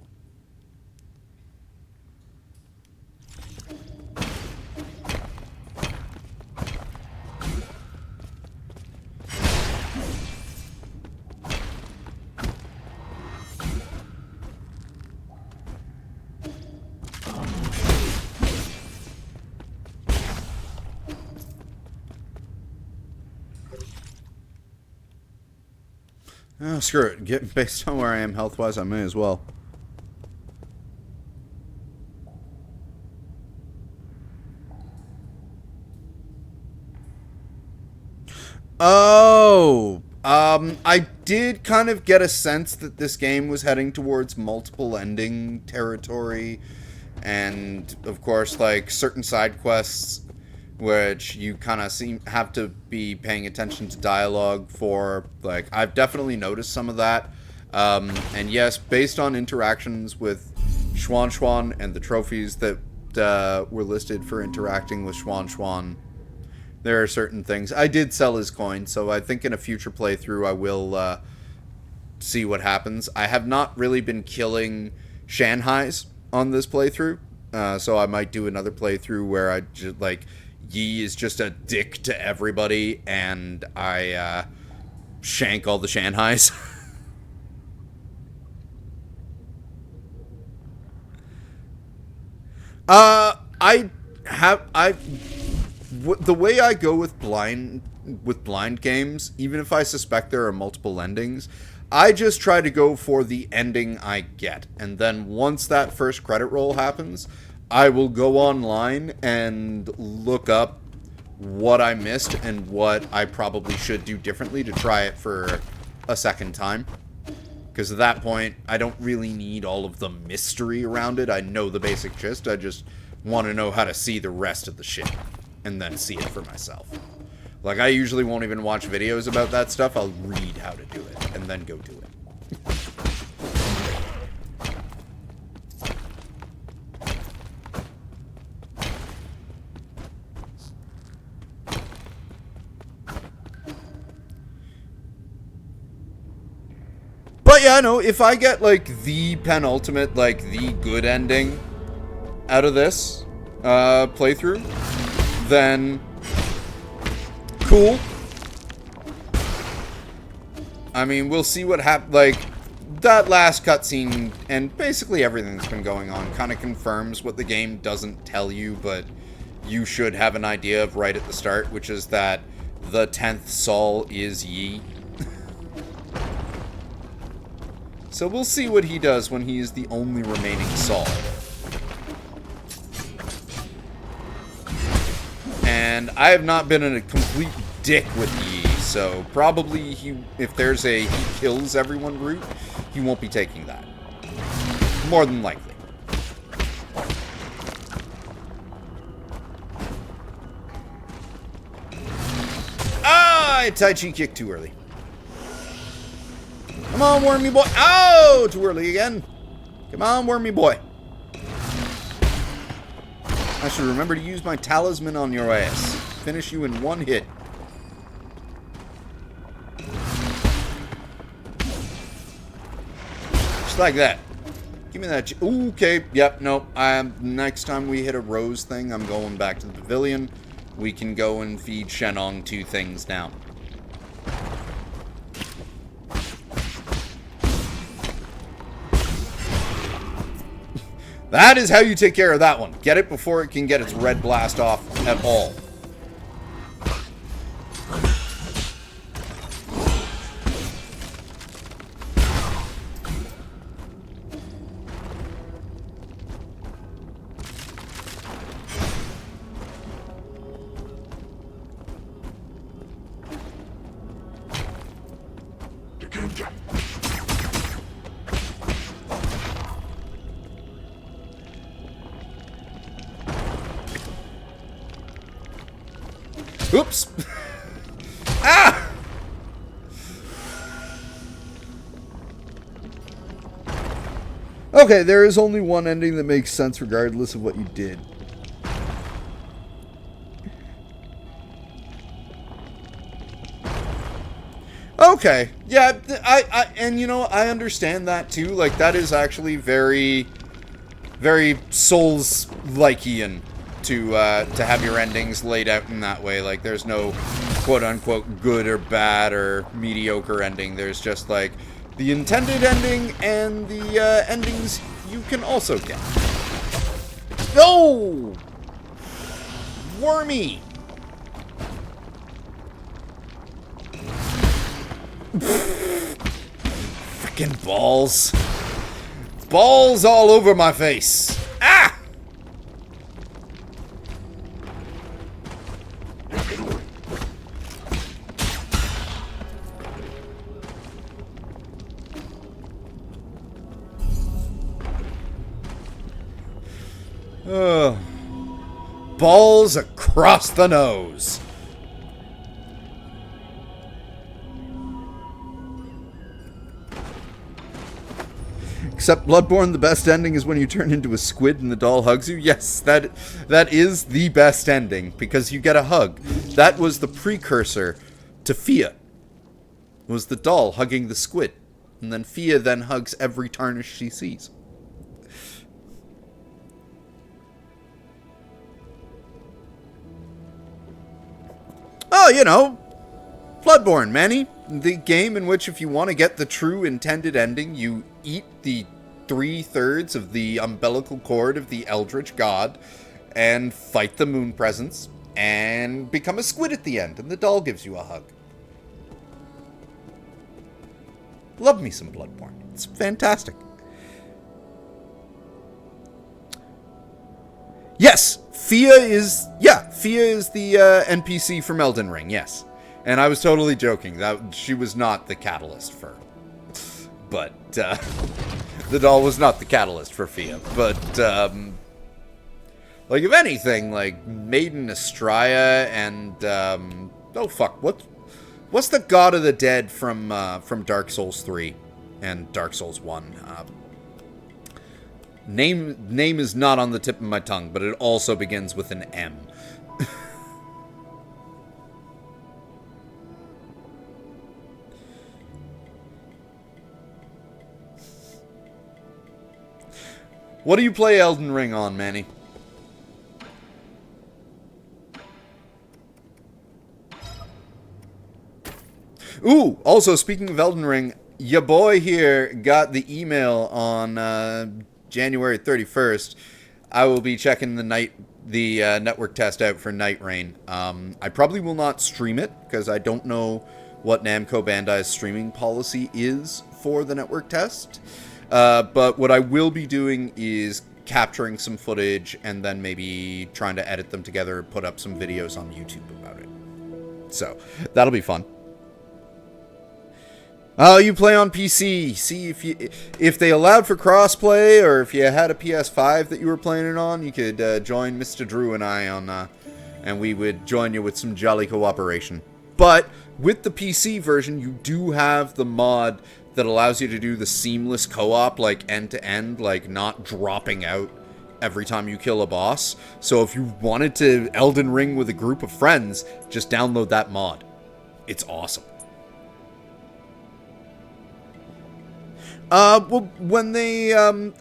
Oh, screw it. Based on where I am health-wise, I may as well. Oh, I did kind of get a sense that this game was heading towards multiple ending territory, and of course, like certain side quests, which you kind of have to be paying attention to dialogue for. Like, I've definitely noticed some of that, and yes, based on interactions with Schwan Schwan and the trophies that were listed for interacting with Schwan Schwan, there are certain things. I did sell his coin, so I think in a future playthrough I will see what happens. I have not really been killing Shanghais on this playthrough, so I might do another playthrough where I just, like, Yi is just a dick to everybody, and I shank all the Shanghais. The way I go with blind games, even if I suspect there are multiple endings, I just try to go for the ending I get. And then once that first credit roll happens, I will go online and look up what I missed and what I probably should do differently to try it for a second time. Because at that point, I don't really need all of the mystery around it. I know the basic gist. I just want to know how to see the rest of the shit. And then see it for myself. Like, I usually won't even watch videos about that stuff. I'll read how to do it, and then go do it. But yeah, no, if I get, like, the penultimate, like, the good ending out of this playthrough, then cool. I mean, we'll see what happens. Like, that last cutscene and basically everything that's been going on kind of confirms what the game doesn't tell you, but you should have an idea of right at the start, which is that the 10th Sol is Yi. So we'll see what he does when he is the only remaining Sol. And I have not been a complete dick with Yi, so probably if there's a he kills everyone route, he won't be taking that. More than likely. Ah, I Tai Chi kicked too early. Come on, wormy boy. Oh, too early again. Come on, wormy boy. I should remember to use my talisman on your ass. Finish you in one hit. Just like that. Give me that. Ooh, okay. Yep. No. Next time we hit a rose thing, I'm going back to the pavilion. We can go and feed Shenong 2 things now. That is how you take care of that one. Get it before it can get its red blast off at all. Oops! Ah! Okay, there is only one ending that makes sense regardless of what you did. Okay, yeah, and you know, I understand that too. Like, that is actually very, very Souls-likeian to have your endings laid out in that way. Like, there's no quote-unquote good or bad or mediocre ending. There's just, like, the intended ending and the endings you can also get. No! Wormy! Fucking balls. Balls all over my face. Ah! Balls across the nose. Except Bloodborne, the best ending is when you turn into a squid and the doll hugs you. Yes, that is the best ending, because you get a hug. That was the precursor to Fia. Was the doll hugging the squid. And then Fia then hugs every tarnish she sees. Oh, you know, Bloodborne, Manny. The game in which if you want to get the true intended ending, you eat the 3/3 of the umbilical cord of the Eldritch God and fight the moon presence and become a squid at the end, and the doll gives you a hug. Love me some Bloodborne. It's fantastic. Yes, Fia is the NPC from Elden Ring, yes. And I was totally joking. That she was not the catalyst for. But, the doll was not the catalyst for Fia. But, like, if anything, like, Maiden Astraea and, oh, fuck, what's the God of the Dead from Dark Souls 3 and Dark Souls 1? Name is not on the tip of my tongue, but it also begins with an M. What do you play Elden Ring on, Manny? Ooh, also, speaking of Elden Ring, ya boy here got the email on January 31st. I will be checking the network test out for Night Rain. I probably will not stream it, because I don't know what Namco Bandai's streaming policy is for the network test. But what I will be doing is capturing some footage and then maybe trying to edit them together and put up some videos on YouTube about it. So, that'll be fun. Oh, you play on PC. See, if they allowed for crossplay, or if you had a PS5 that you were playing it on, you could join Mr. Drew and I on, and we would join you with some jolly cooperation. But with the PC version, you do have the mod that allows you to do the seamless co-op, like end-to-end, like not dropping out every time you kill a boss. So if you wanted to Elden Ring with a group of friends, just download that mod. It's awesome. Well, when they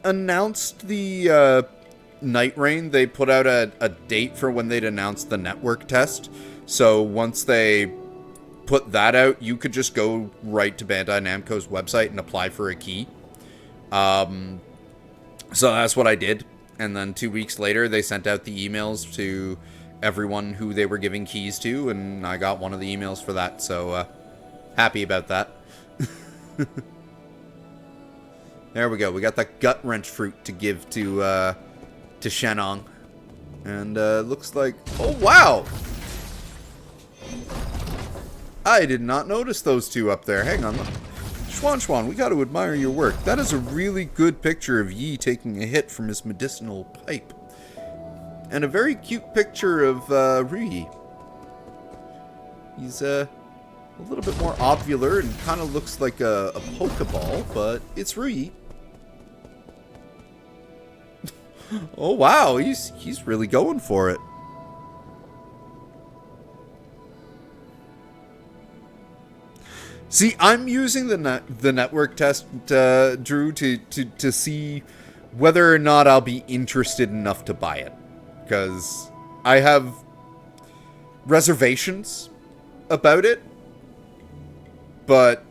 announced the Night Rain, they put out a date for when they'd announce the network test. So once they put that out, you could just go right to Bandai Namco's website and apply for a key. So that's what I did. And then 2 weeks later, they sent out the emails to everyone who they were giving keys to, and I got one of the emails for that. So happy about that. There we go. We got that gut wrench fruit to give to Shenong. And looks like, oh wow! I did not notice those two up there. Hang on. Schwan, we got to admire your work. That is a really good picture of Yi taking a hit from his medicinal pipe. And a very cute picture of Rui. He's a little bit more ovular and kind of looks like a Pokeball, but it's Rui. Oh wow, he's really going for it. See, I'm using the network test, Drew, to see whether or not I'll be interested enough to buy it. Because I have reservations about it, but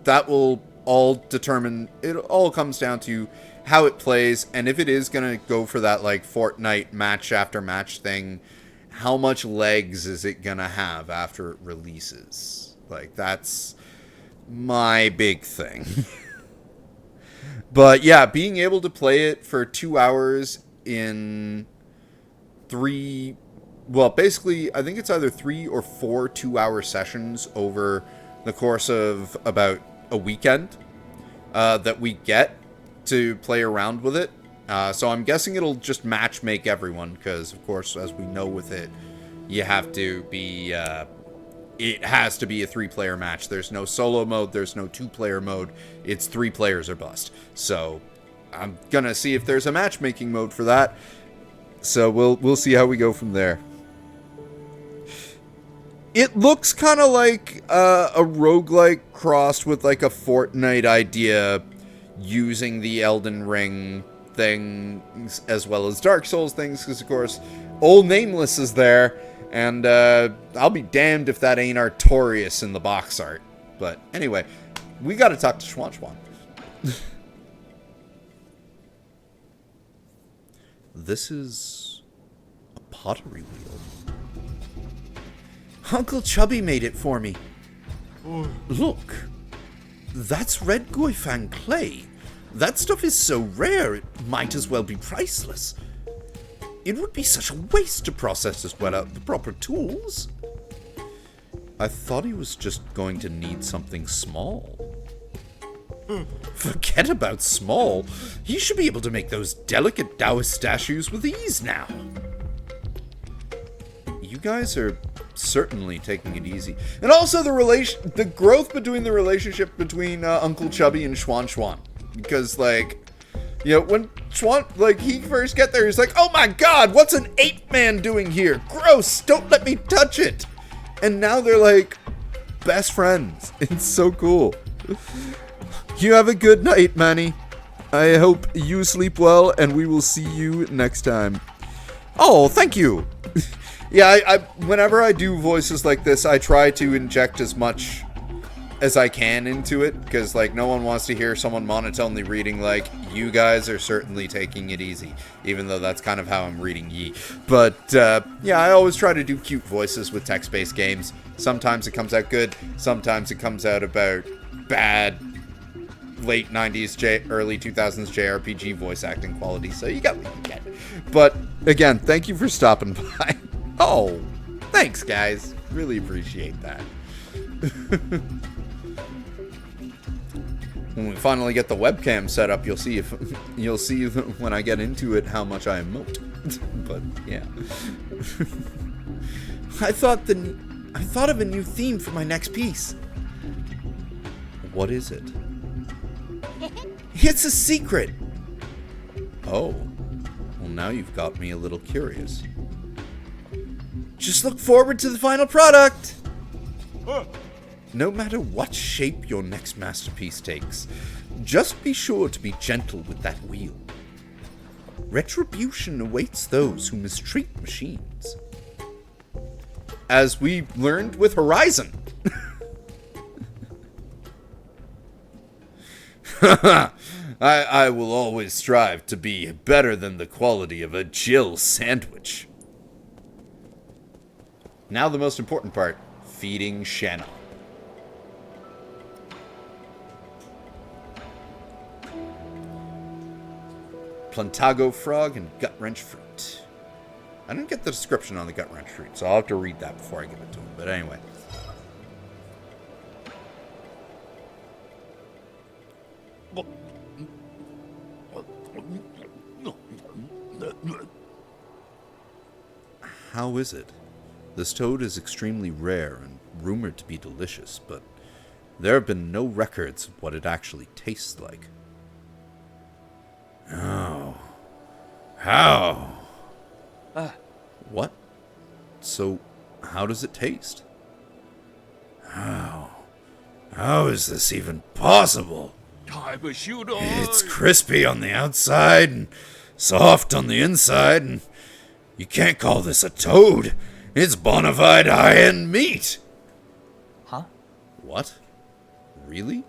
that will all determine, it all comes down to how it plays, and if it is going to go for that, like, Fortnite match after match thing, how much legs is it going to have after it releases? Like, that's my big thing. But yeah, being able to play it for 2 hours in three, well, basically, I think it's either 3 or 4 2-hour sessions over the course of about a weekend that we get to play around with it. So I'm guessing it'll just match make everyone, because, of course, as we know with it, you have to be, it has to be a 3-player match. There's no solo mode, there's no 2-player mode. It's 3 players or bust. So I'm gonna see if there's a matchmaking mode for that. So we'll see how we go from there. It looks kind of like a roguelike crossed with like a Fortnite idea, using the Elden Ring things as well as Dark Souls things, because of course old Nameless is there, and I'll be damned if that ain't Artorias in the box art. But anyway, we gotta talk to Schwan Schwan. This is a pottery wheel. Uncle Chubby made it for me. Look, that's red Goifang clay. That stuff is so rare, it might as well be priceless. It would be such a waste to process it without the proper tools. I thought he was just going to need something small. Forget about small. He should be able to make those delicate Taoist statues with ease now. You guys are certainly taking it easy. And also the growth between the relationship between Uncle Chubby and Schwan Schwan. Because, like, you know, when Schwan, like, he first get there, he's like, oh my god, what's an ape-man doing here? Gross, don't let me touch it. And now they're, like, best friends. It's so cool. You have a good night, Manny. I hope you sleep well, and we will see you next time. Oh, thank you. Yeah, I whenever I do voices like this, I try to inject as much as I can into it, because, like, no one wants to hear someone monotonely reading, like, you guys are certainly taking it easy, even though that's kind of how I'm reading ye. But, yeah, I always try to do cute voices with text-based games. Sometimes it comes out good, sometimes it comes out about bad late 90s, early 2000s JRPG voice acting quality, so you got what you get. But, again, thank you for stopping by. Oh, thanks, guys. Really appreciate that. When we finally get the webcam set up, you'll see when I get into it how much I emote. But yeah, I thought of a new theme for my next piece. What is it? It's a secret. Oh, well, now you've got me a little curious. Just look forward to the final product. No matter what shape your next masterpiece takes, just be sure to be gentle with that wheel. Retribution awaits those who mistreat machines. As we learned with Horizon. I will always strive to be better than the quality of a Jill sandwich. Now the most important part, feeding Shanna. Plantago frog and gut-wrench fruit. I didn't get the description on the gut-wrench fruit, so I'll have to read that before I give it to him. But anyway. How is it? This toad is extremely rare and rumored to be delicious, but there have been no records of what it actually tastes like. Oh. How? What? So, how does it taste? How? How is this even possible? It's crispy on the outside and soft on the inside, and you can't call this a toad. It's bona fide high-end meat. Huh? What? Really?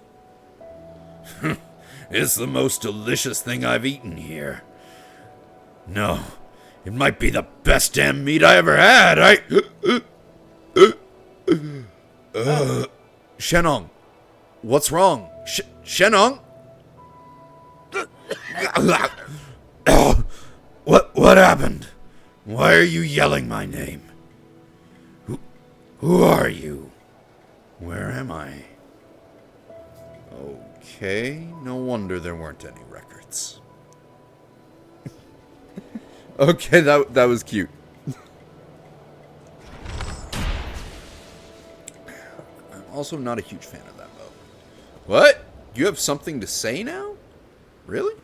It's the most delicious thing I've eaten here. No, it might be the best damn meat I ever had. Shenong, what's wrong? Shenong? What happened? Why are you yelling my name? Who are you? Where am I? Okay, no wonder there weren't any records. Okay, that was cute. I'm also not a huge fan of that bow. What? You have something to say now? Really?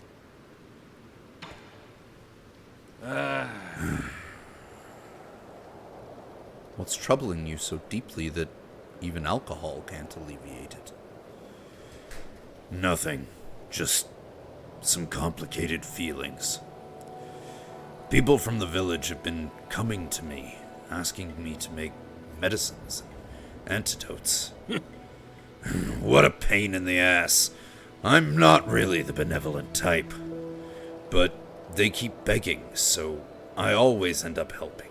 What's troubling you so deeply that even alcohol can't alleviate it? Nothing. Just some complicated feelings. People from the village have been coming to me, asking me to make medicines and antidotes. What a pain in the ass. I'm not really the benevolent type, but they keep begging, so I always end up helping.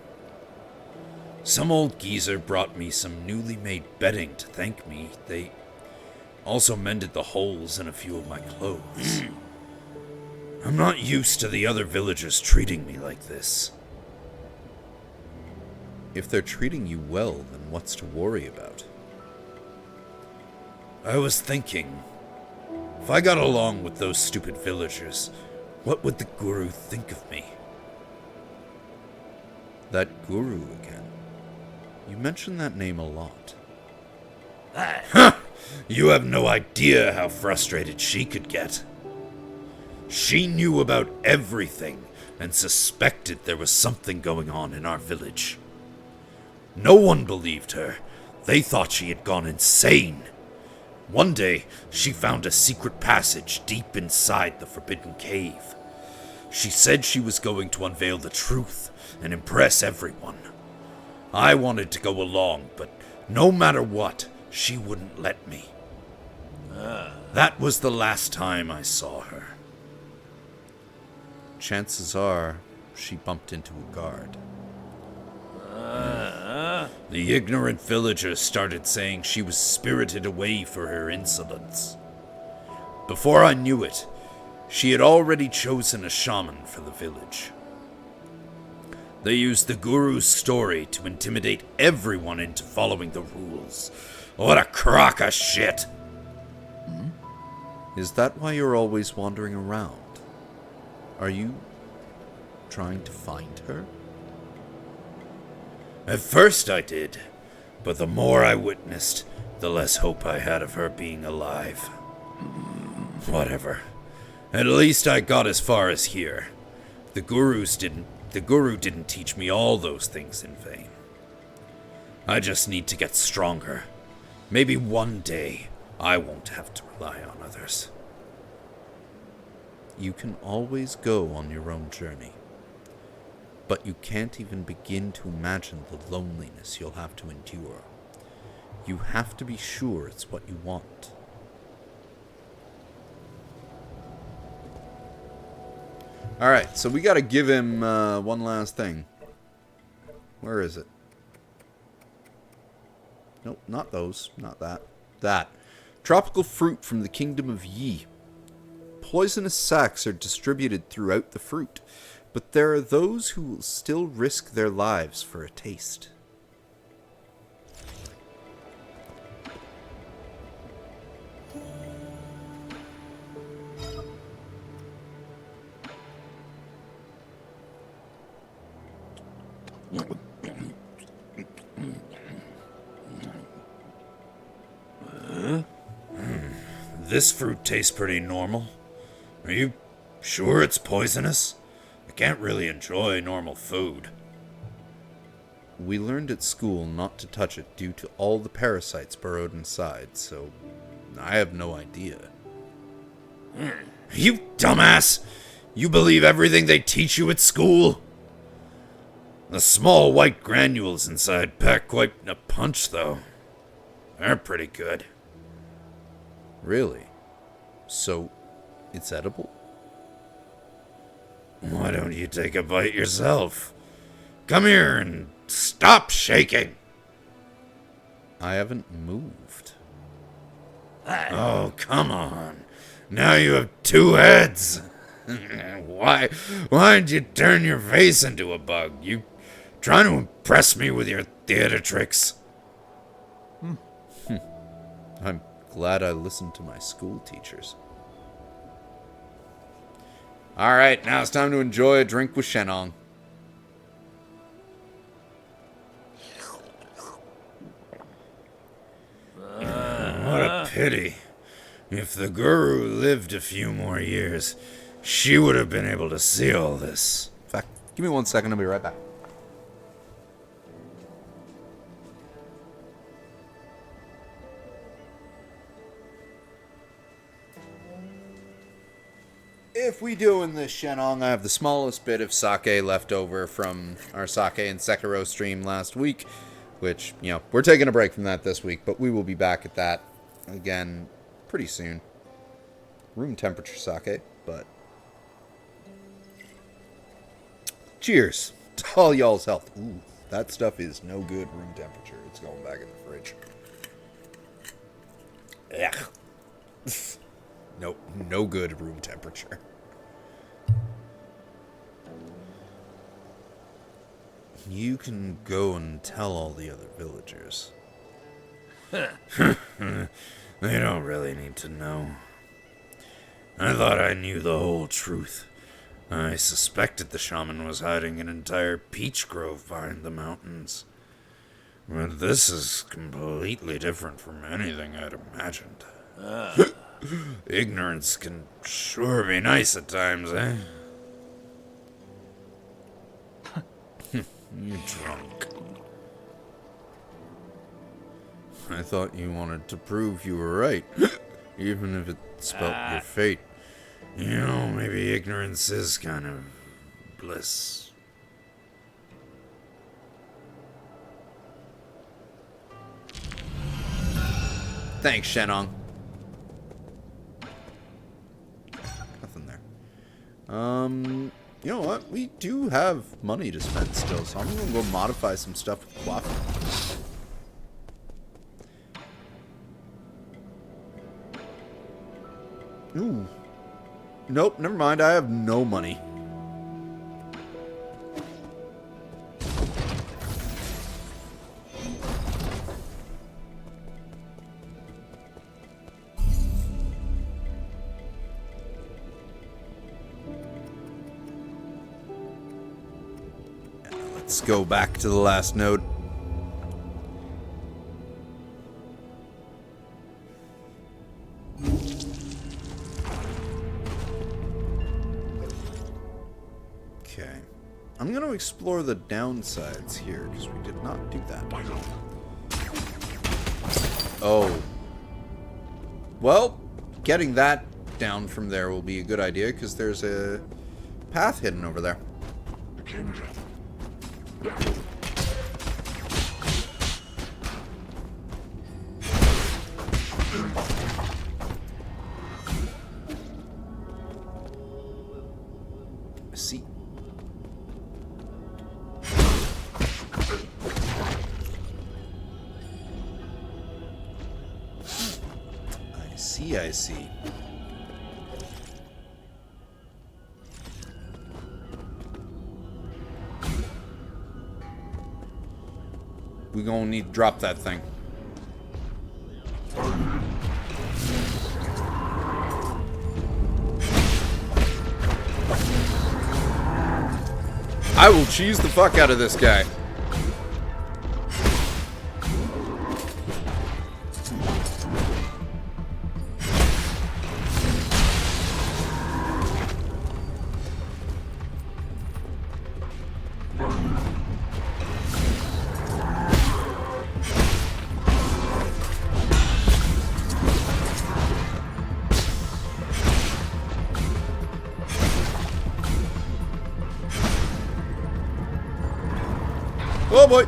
Some old geezer brought me some newly made bedding to thank me. They also mended the holes in a few of my clothes. I'm not used to the other villagers treating me like this. If they're treating you well, then what's to worry about? I was thinking, if I got along with those stupid villagers, what would the guru think of me? That guru again. You mention that name a lot. Huh! You have no idea how frustrated she could get. She knew about everything and suspected there was something going on in our village. No one believed her. They thought she had gone insane. One day, she found a secret passage deep inside the forbidden cave. She said she was going to unveil the truth and impress everyone. I wanted to go along, but no matter what, she wouldn't let me. That was the last time I saw her. Chances are, she bumped into a guard. The ignorant villagers started saying she was spirited away for her insolence. Before I knew it, she had already chosen a shaman for the village. They used the guru's story to intimidate everyone into following the rules. What a crock of shit! Is that why you're always wandering around? Are you trying to find her? At first I did, but the more I witnessed, the less hope I had of her being alive. Whatever. At least I got as far as here. The guru didn't teach me all those things in vain. I just need to get stronger. Maybe one day I won't have to rely on others. You can always go on your own journey. But you can't even begin to imagine the loneliness you'll have to endure. You have to be sure it's what you want. Alright, so we gotta give him one last thing. Where is it? Nope, not those. Not that. That. Tropical fruit from the kingdom of Yi. Poisonous sacs are distributed throughout the fruit, but there are those who will still risk their lives for a taste. This fruit tastes pretty normal. Are you sure it's poisonous? I can't really enjoy normal food. We learned at school not to touch it due to all the parasites burrowed inside, so I have no idea. You dumbass! You believe everything they teach you at school? The small white granules inside pack quite a punch, though. They're pretty good. Really? So, it's edible? Why don't you take a bite yourself? Come here and stop shaking! I haven't moved. Oh, come on. Now you have two heads. Why'd you turn your face into a bug? You trying to impress me with your theater tricks? I'm glad I listened to my school teachers. Alright, now it's time to enjoy a drink with Shenong. What a pity. If the guru lived a few more years, she would have been able to see all this. In fact, give me 1 second, I'll be right back. If we do in this Shenong, I have the smallest bit of sake left over from our sake and Sekiro stream last week, which, we're taking a break from that this week, but we will be back at that again pretty soon. Room temperature sake, but cheers to all y'all's health. Ooh, that stuff is no good room temperature. It's going back in the fridge. Ugh. Nope, no good room temperature. You can go and tell all the other villagers. They don't really need to know. I thought I knew the whole truth. I suspected the shaman was hiding an entire peach grove behind the mountains. But this is completely different from anything I'd imagined. Ignorance can sure be nice at times, eh? You're drunk. I thought you wanted to prove you were right, even if it spelt your fate. Maybe ignorance is kind of bliss. Thanks, Shenong. Nothing there. You know what? We do have money to spend still, so I'm gonna go modify some stuff with Grotto. Ooh. Nope, never mind. I have no money. Let's go back to the last node. Okay. I'm going to explore the downsides here, because we did not do that. Oh. Well, getting that down from there will be a good idea, because there's a path hidden over there. See. I see. We're gonna need to drop that thing. I will cheese the fuck out of this guy. Oh boy.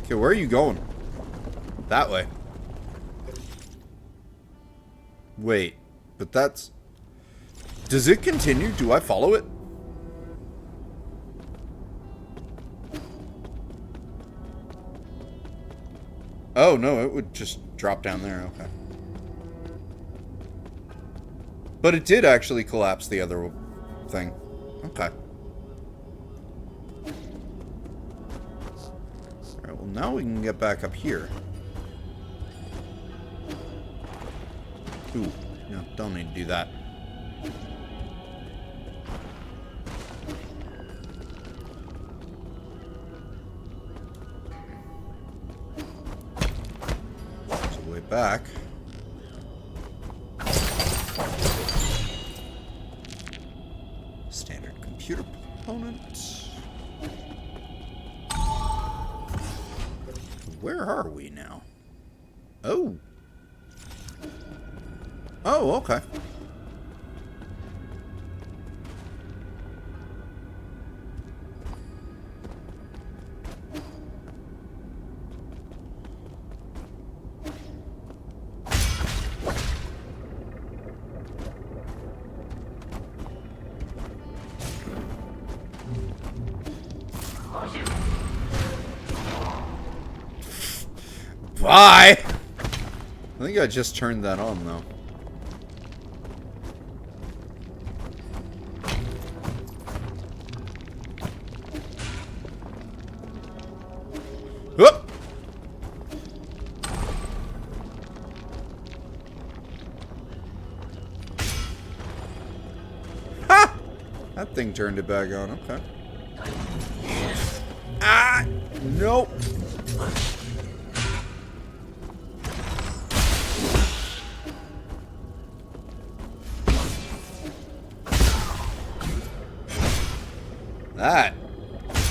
Okay, where are you going? That way. Wait, but that's... Does it continue? Do I follow it? Oh, no, it would just drop down there. Okay. But it did actually collapse the other thing. Okay. Alright, well, now we can get back up here. Ooh, no, don't need to do that. So way back. Standard computer component. Where are we now? Oh. Oh, okay. Bye! I think I just turned that on, though. Whoop! Ha! That thing turned it back on. Okay. Ah! Nope. That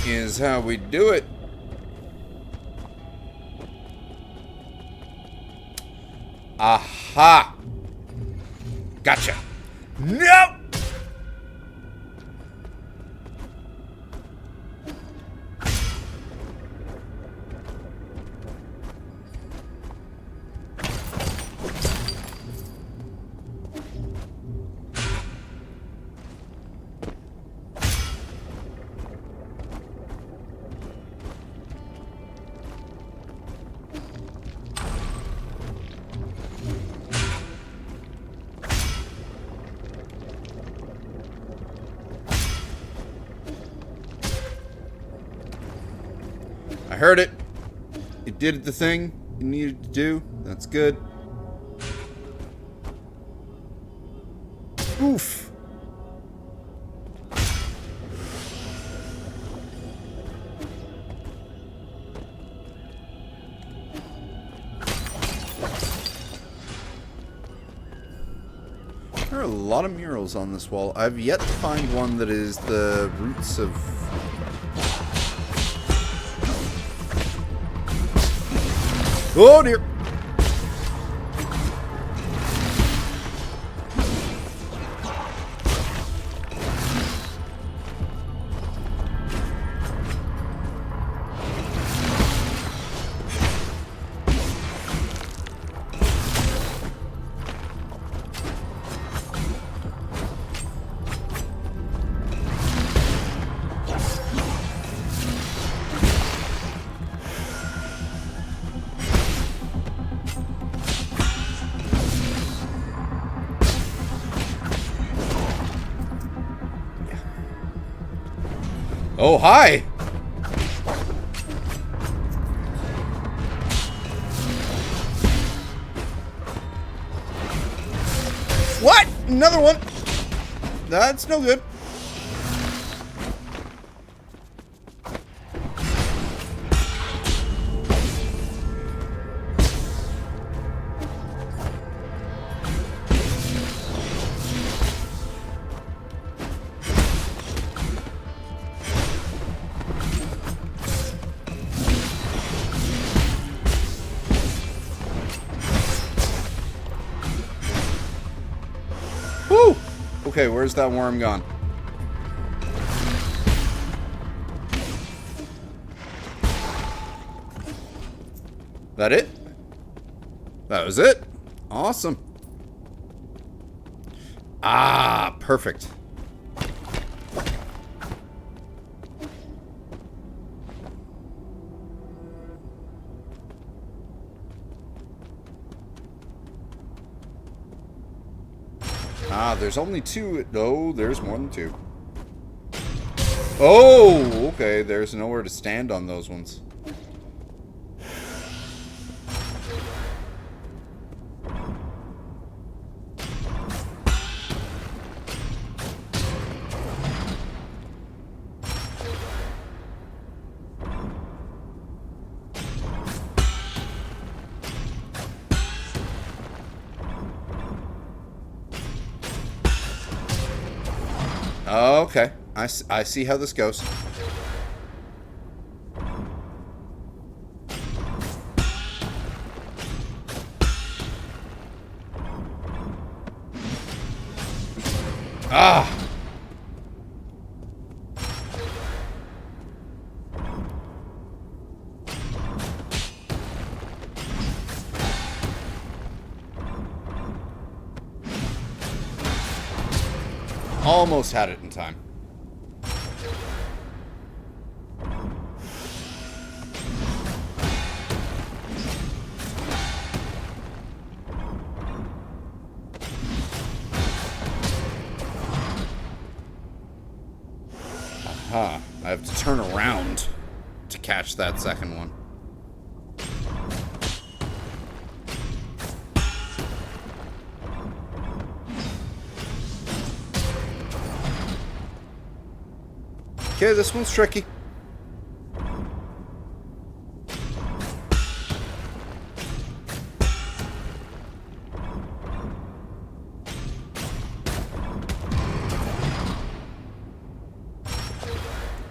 is how we do it. Aha! Gotcha. Nope! I heard it. It did the thing it needed to do. That's good. Oof. There are a lot of murals on this wall. I've yet to find one that is the roots of... Oh dear! Oh, hi! What? Another one? That's no good. Woo! Okay, where's that worm gone? That it? That was it? Awesome. Ah, perfect. Ah, there's only two. No, there's more than two. Oh, okay. There's nowhere to stand on those ones. Okay. I see how this goes. Ah! Almost had it in time. Aha. I have to turn around to catch that second one. Okay, this one's tricky.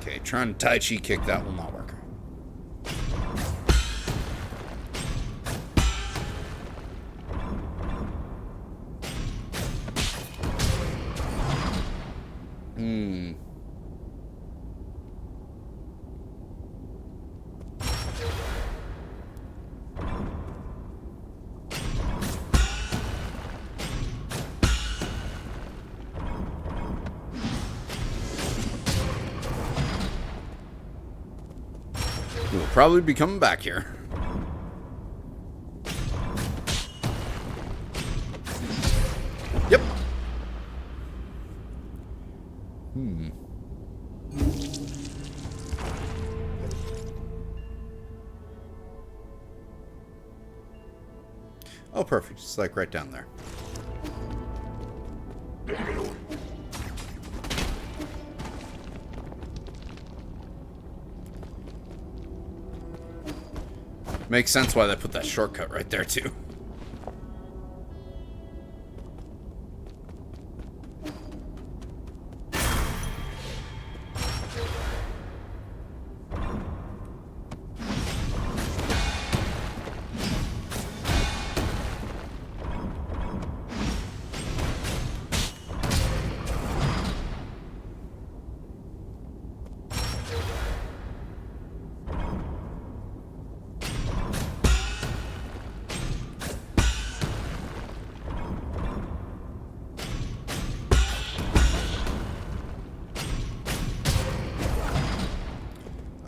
Okay, trying to Tai Chi kick, that will not work. We'll probably be coming back here. Yep. Oh, perfect. It's like right down there. Makes sense why they put that shortcut right there, too.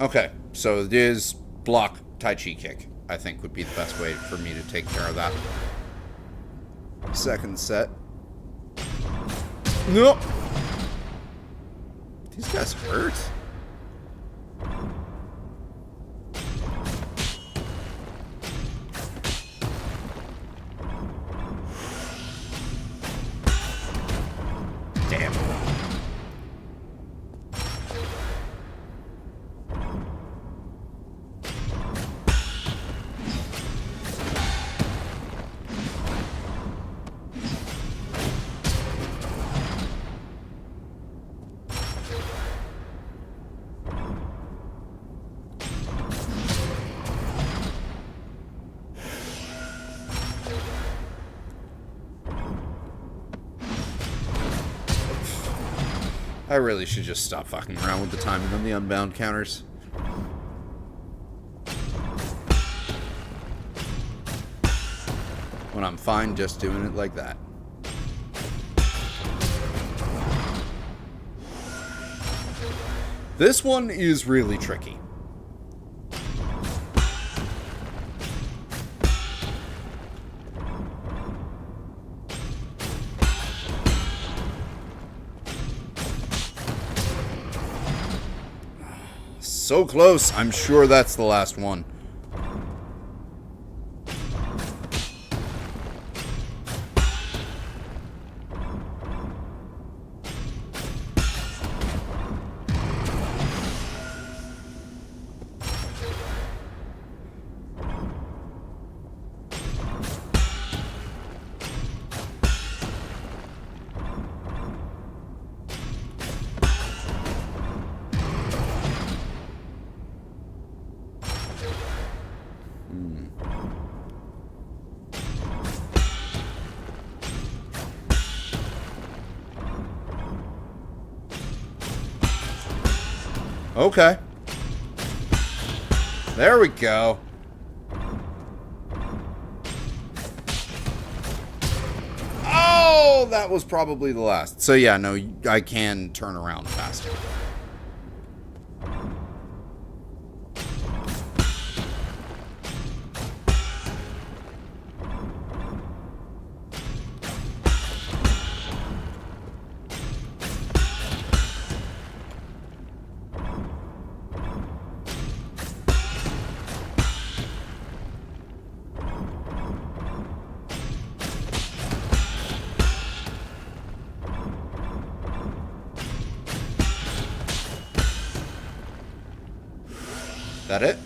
Okay, so it is block Tai Chi kick, I think would be the best way for me to take care of that. Second set. No! These guys hurt. Damn. I really should just stop fucking around with the timing on the unbound counters. When I'm fine just doing it like that. This one is really tricky. So close. I'm sure that's the last one. Okay. There we go. Oh, that was probably the last. So yeah, no, I can turn around faster. That it?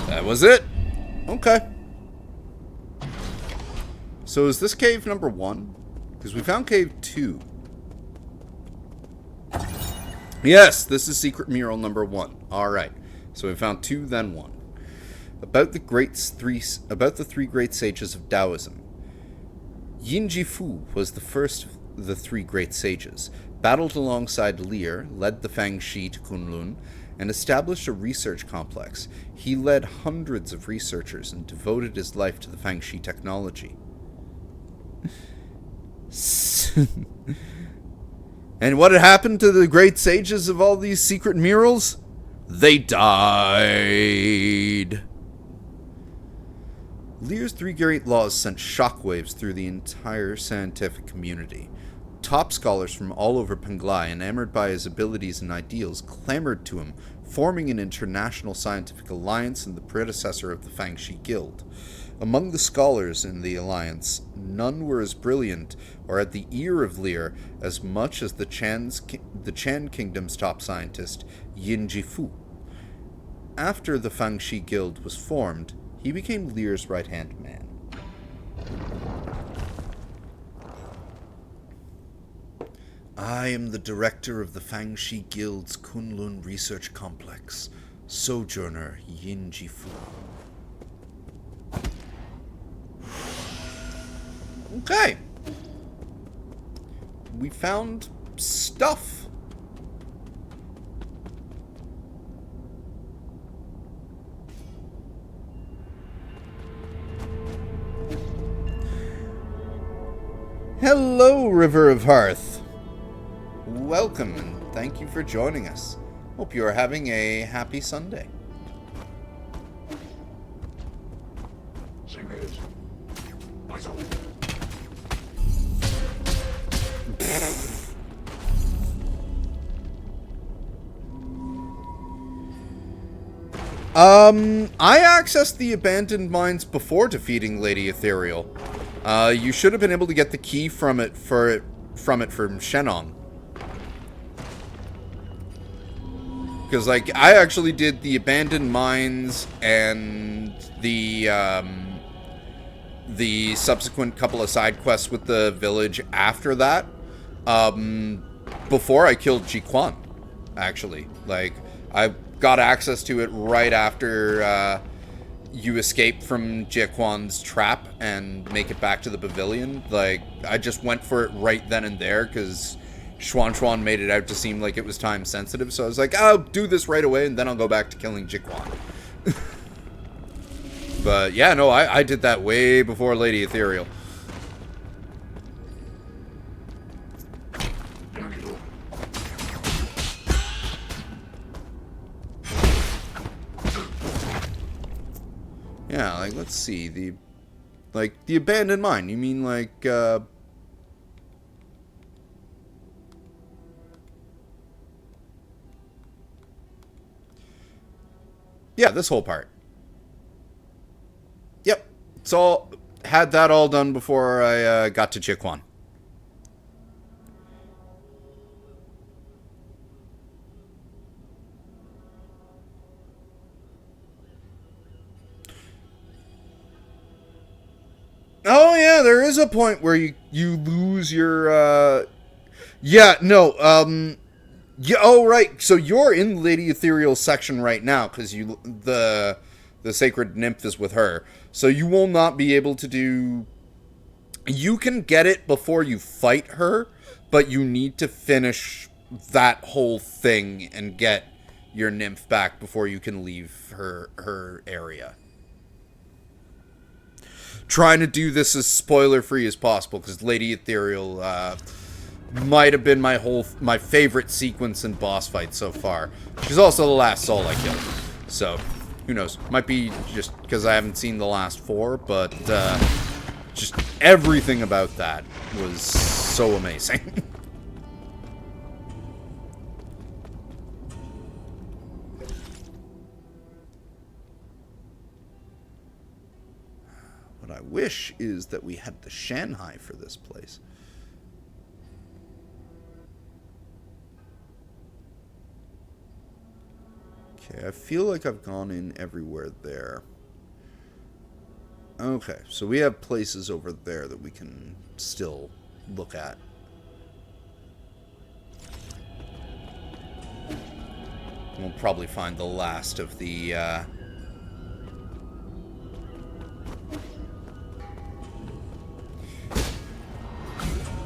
That was it? Okay. So is this cave number 1? Because we found cave 2. Yes, this is secret mural number 1. Alright. So we found 2, then 1. About the three great sages of Taoism. Yin Jifu was the first of the 3 great sages, battled alongside Lear, led the Fangxi to Kunlun, and established a research complex. He led hundreds of researchers and devoted his life to the Fangxi technology. And what had happened to the great sages of all these secret murals? They died. Lear's 3 great laws sent shockwaves through the entire scientific community. Top scholars from all over Penglai, enamored by his abilities and ideals, clamored to him, forming an international scientific alliance and the predecessor of the Fangxi Guild. Among the scholars in the alliance, none were as brilliant or at the ear of Lear as much as the Chan Kingdom's top scientist, Yin Jifu. After the Fangxi Guild was formed, he became Lear's right-hand man. I am the director of the Fangxi Guild's Kunlun Research Complex, Sojourner Yin Jifu. Okay. We found stuff. Hello, River of Hearth. Welcome, and thank you for joining us. Hope you are having a happy Sunday. I accessed the abandoned mines before defeating Lady Ethereal. You should have been able to get the key from from Shenong. Because, like, I actually did the abandoned mines and the subsequent couple of side quests with the village after that, before I killed Jiquan, actually. Like, I got access to it right after you escape from Jiquan's trap and make it back to the pavilion. Like, I just went for it right then and there, because Xuan made it out to seem like it was time sensitive, so I was like, I'll do this right away, and then I'll go back to killing Jiquan. But, yeah, no, I did that way before Lady Ethereal. Yeah, like, let's see, the abandoned mine, you mean, like, Yeah, this whole part. Yep. It's all... Had that all done before I got to Chiquan. Oh, yeah, there is a point where you lose your... Yeah, no, Yeah, oh, right. So you're in Lady Ethereal's section right now, because the Sacred Nymph is with her. So you will not be able to do... You can get it before you fight her, but you need to finish that whole thing and get your nymph back before you can leave her area. Trying to do this as spoiler-free as possible, because Lady Ethereal might have been my favorite sequence in boss fight so far. She's also the last soul I killed. So, who knows? Might be just because I haven't seen the last 4, but just everything about that was so amazing. What I wish is that we had the Shanghai for this place. Okay, I feel like I've gone in everywhere there. Okay, so we have places over there that we can still look at. We'll probably find the last of the,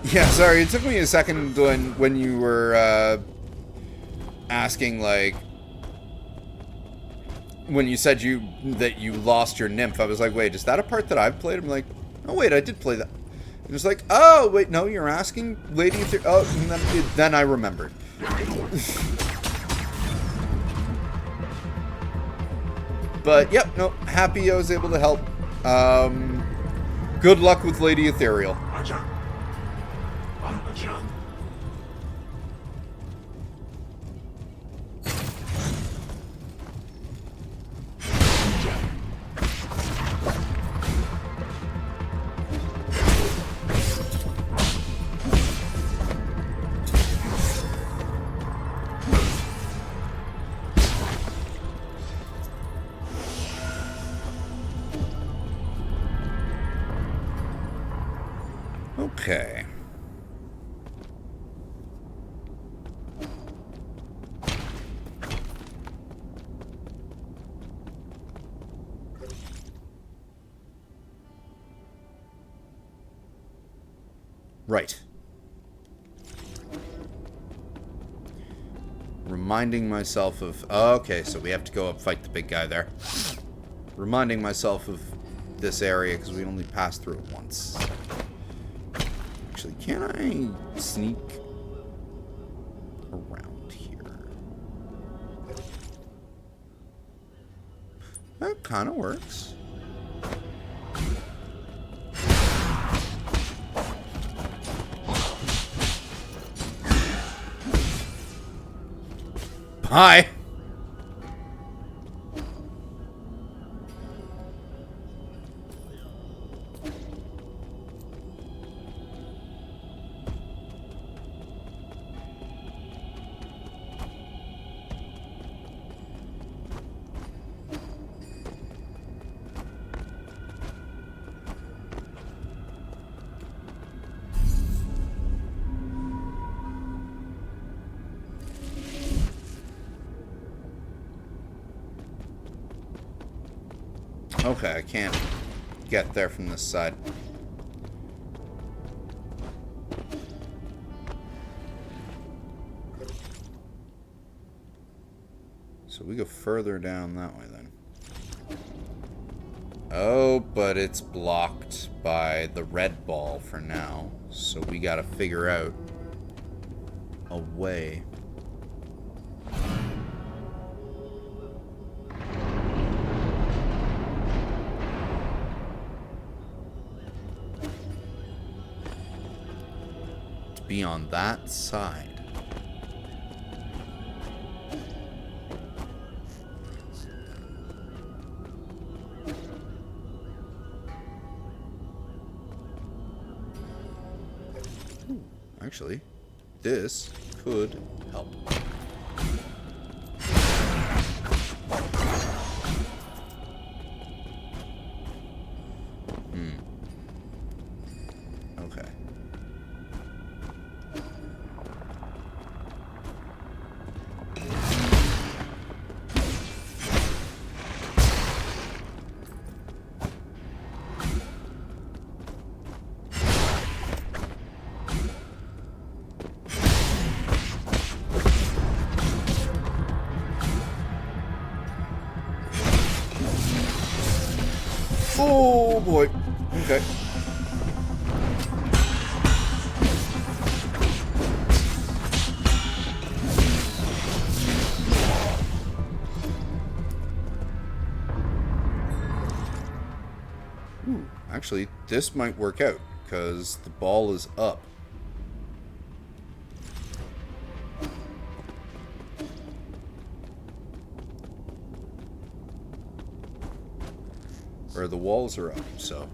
Yeah, sorry, it took me a second when you were, asking, like... When you said that you lost your nymph, I was like, wait, is that a part that I've played? I'm like, oh, wait, I did play that. It was like, oh, wait, no, you're asking Lady Ethereal. Oh, and then I remembered. But, yep, no, happy I was able to help. Good luck with Lady Ethereal. Okay. Right. Reminding myself of... Okay, so we have to go up fight the big guy there. Reminding myself of this area because we only passed through it once. Actually, can I sneak around here? That kind of works. Bye. Okay, I can't get there from this side. So we go further down that way then. Oh, but it's blocked by the red ball for now. So we gotta figure out a way. Be on that side. Actually, this could help. Okay. Oh boy. Okay. Ooh, actually, this might work out, because the ball is up. Or the walls are up, so...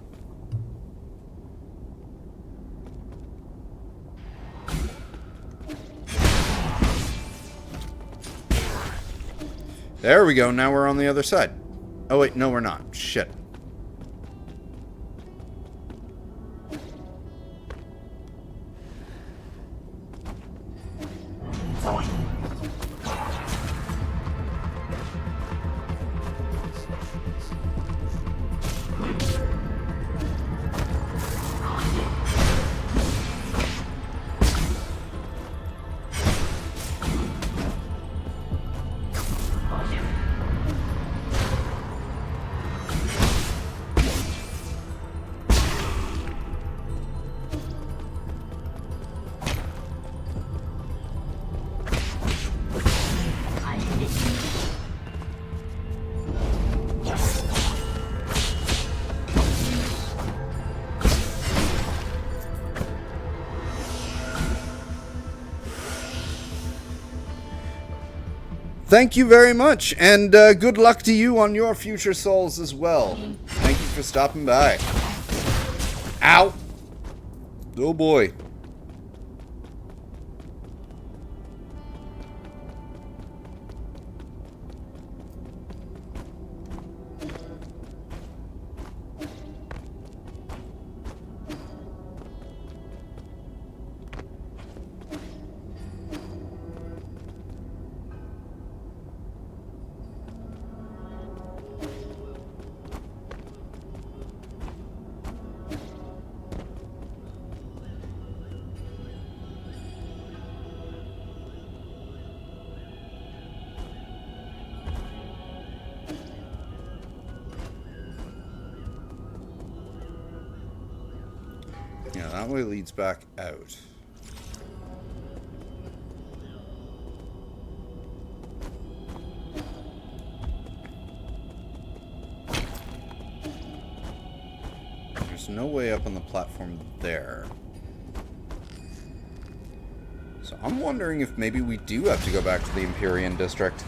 There we go, now we're on the other side. Oh wait, no we're not. Shit. Thank you very much, and good luck to you on your future souls as well. Thank you for stopping by. Ow! Oh boy. Yeah, that way leads back out. There's no way up on the platform there. So I'm wondering if maybe we do have to go back to the Empyrean District.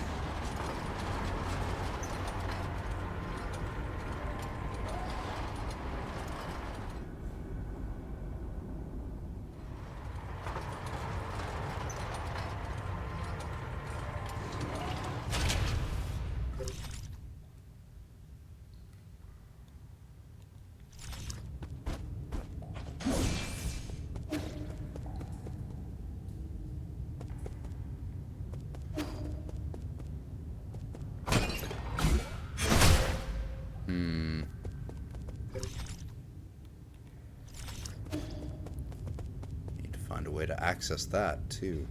Need to find a way to access that, too.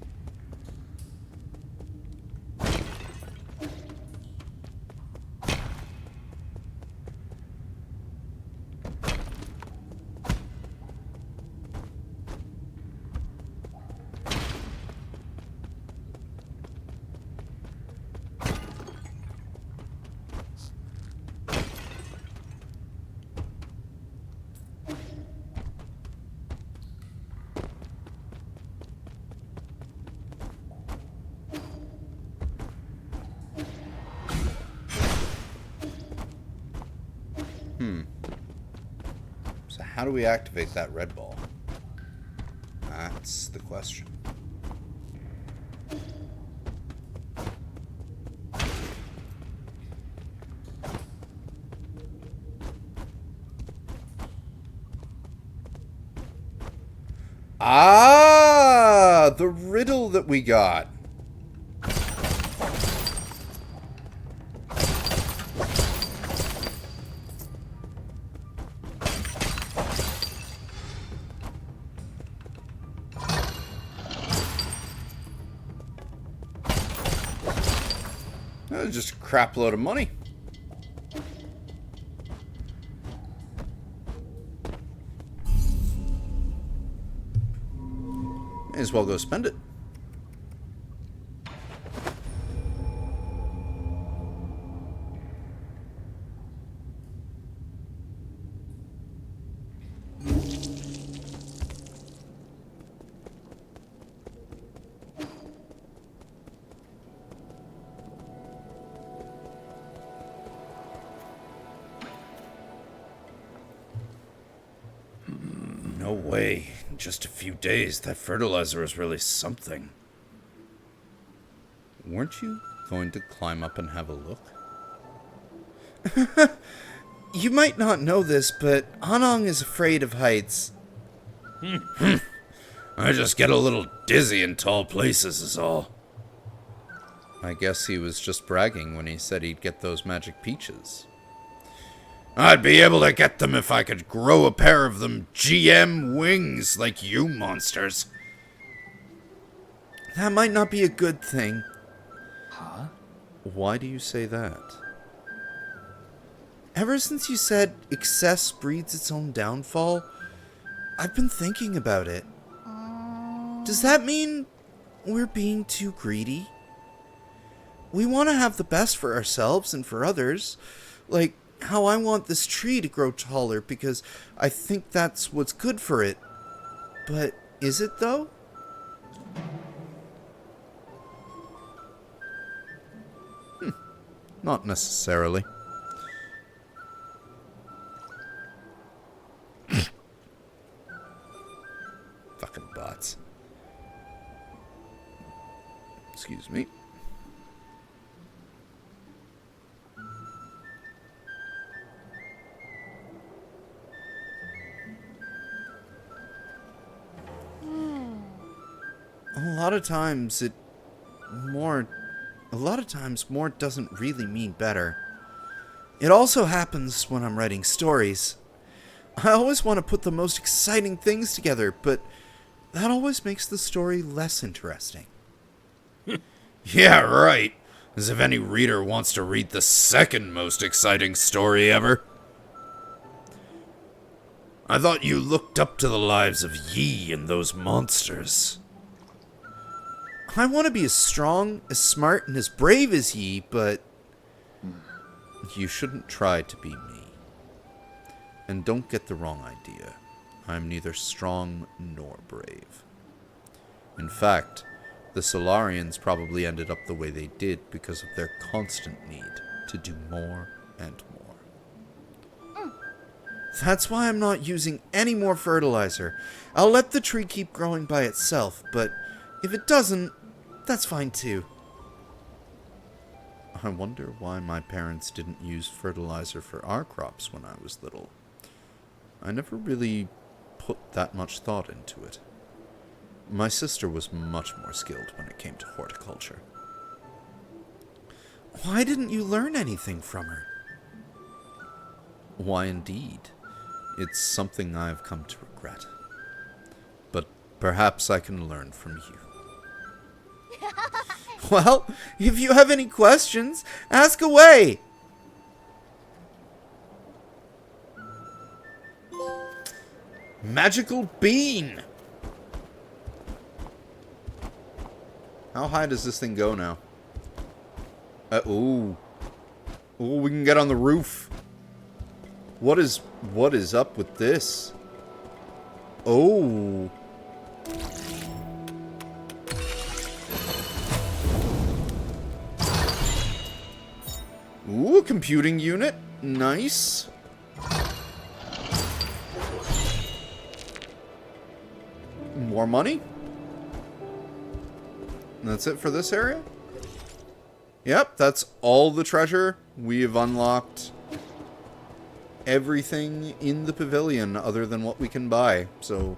So how do we activate that red ball? That's the question. Ah, the riddle that we got. That was just a crap load of money. May as well go spend it. No way. In just a few days, that fertilizer is really something. Weren't you going to climb up and have a look? You might not know this, but Anong is afraid of heights. I just get a little dizzy in tall places is all. I guess he was just bragging when he said he'd get those magic peaches. I'd be able to get them if I could grow a pair of them GM wings like you monsters. That might not be a good thing. Huh? Why do you say that? Ever since you said excess breeds its own downfall, I've been thinking about it. Does that mean we're being too greedy? We want to have the best for ourselves and for others. Like how I want this tree to grow taller because I think that's what's good for it. But is it though? Not necessarily. Fucking bots. Excuse me. A lot of times more doesn't really mean better. It also happens when I'm writing stories. I always want to put the most exciting things together, but that always makes the story less interesting. Yeah, right. As if any reader wants to read the second most exciting story ever. I thought you looked up to the lives of Yi and those monsters. I want to be as strong, as smart, and as brave as Yi, but you shouldn't try to be me. And don't get the wrong idea. I'm neither strong nor brave. In fact, the Solarians probably ended up the way they did because of their constant need to do more and more. That's why I'm not using any more fertilizer. I'll let the tree keep growing by itself, but if it doesn't, that's fine too. I wonder why my parents didn't use fertilizer for our crops when I was little. I never really put that much thought into it. My sister was much more skilled when it came to horticulture. Why didn't you learn anything from her? Why indeed. It's something I've come to regret. But perhaps I can learn from you. Well, if you have any questions, ask away! Magical bean! How high does this thing go now? Ooh. Ooh, we can get on the roof. What is up with this? Oh. Ooh, computing unit. Nice. More money? And that's it for this area? Yep, that's all the treasure. We have unlocked everything in the pavilion other than what we can buy. So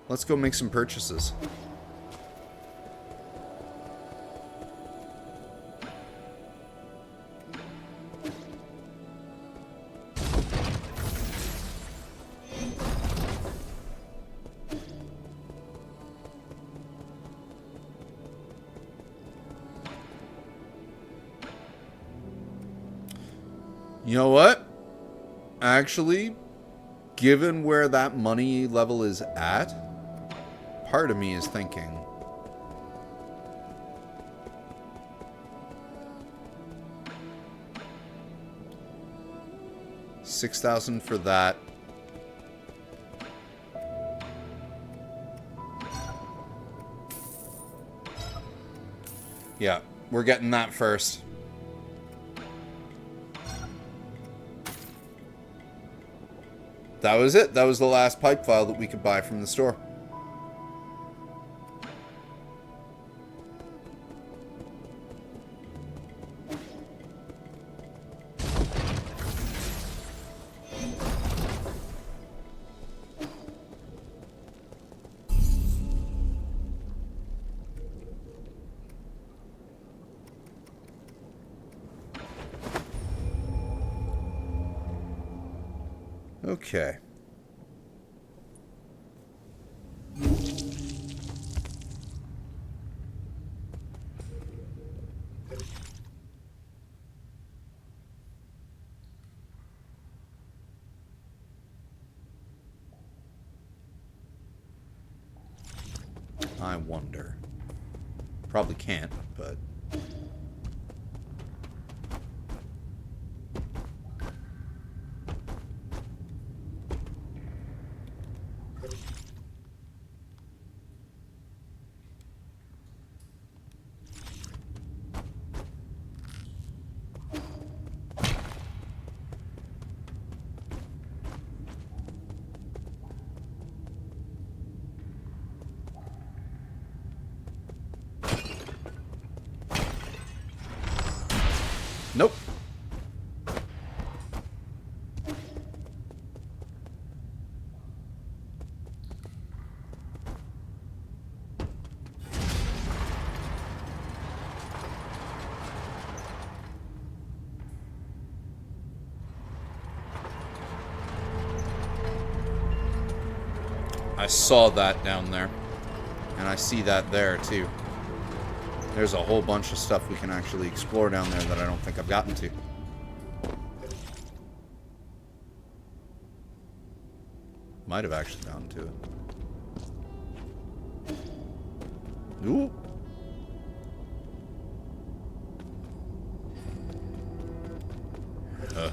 let's go make some purchases. You know what? Actually, given where that money level is at, part of me is thinking, $6,000 for that. Yeah, we're getting that first. That was it. That was the last pipe file that we could buy from the store. Okay. I wonder. Probably can't, but... Nope. I saw that down there. And I see that there, too. There's a whole bunch of stuff we can actually explore down there that I don't think I've gotten to. Might have actually gotten to it. Ooh.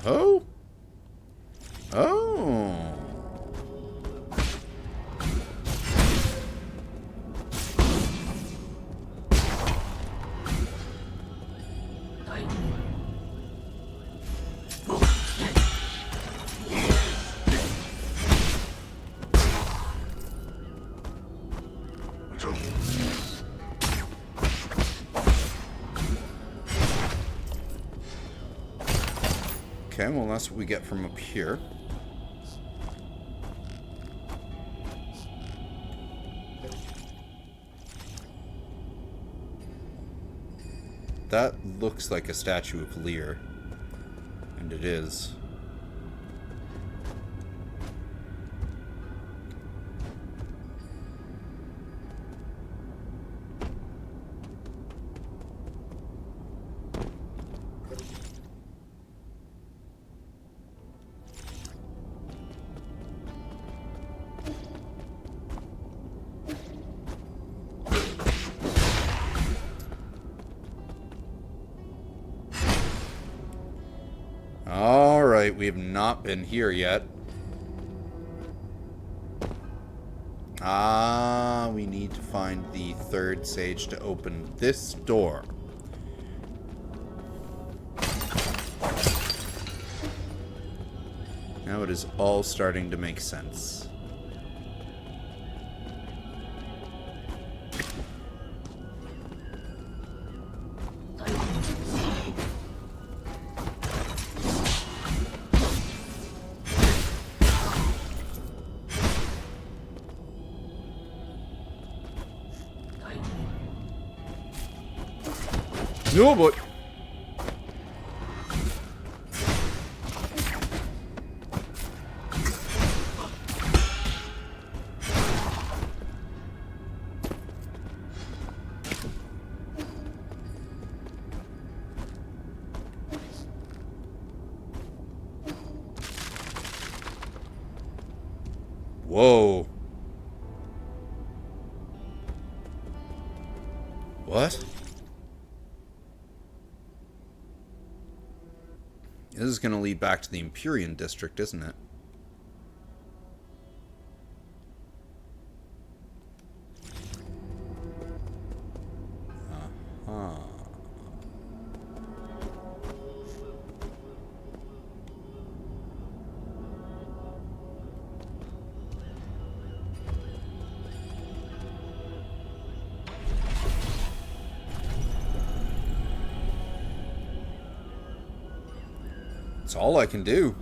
Oh. Oh. Okay, well that's what we get from up here. That looks like a statue of Lear. And it is. Alright, we have not been here yet. Ah, we need to find the third sage to open this door. Now it is all starting to make sense. No, boy. Whoa. What? This is going to lead back to the Empyrean district, isn't it? Uh-huh. That's all I can do.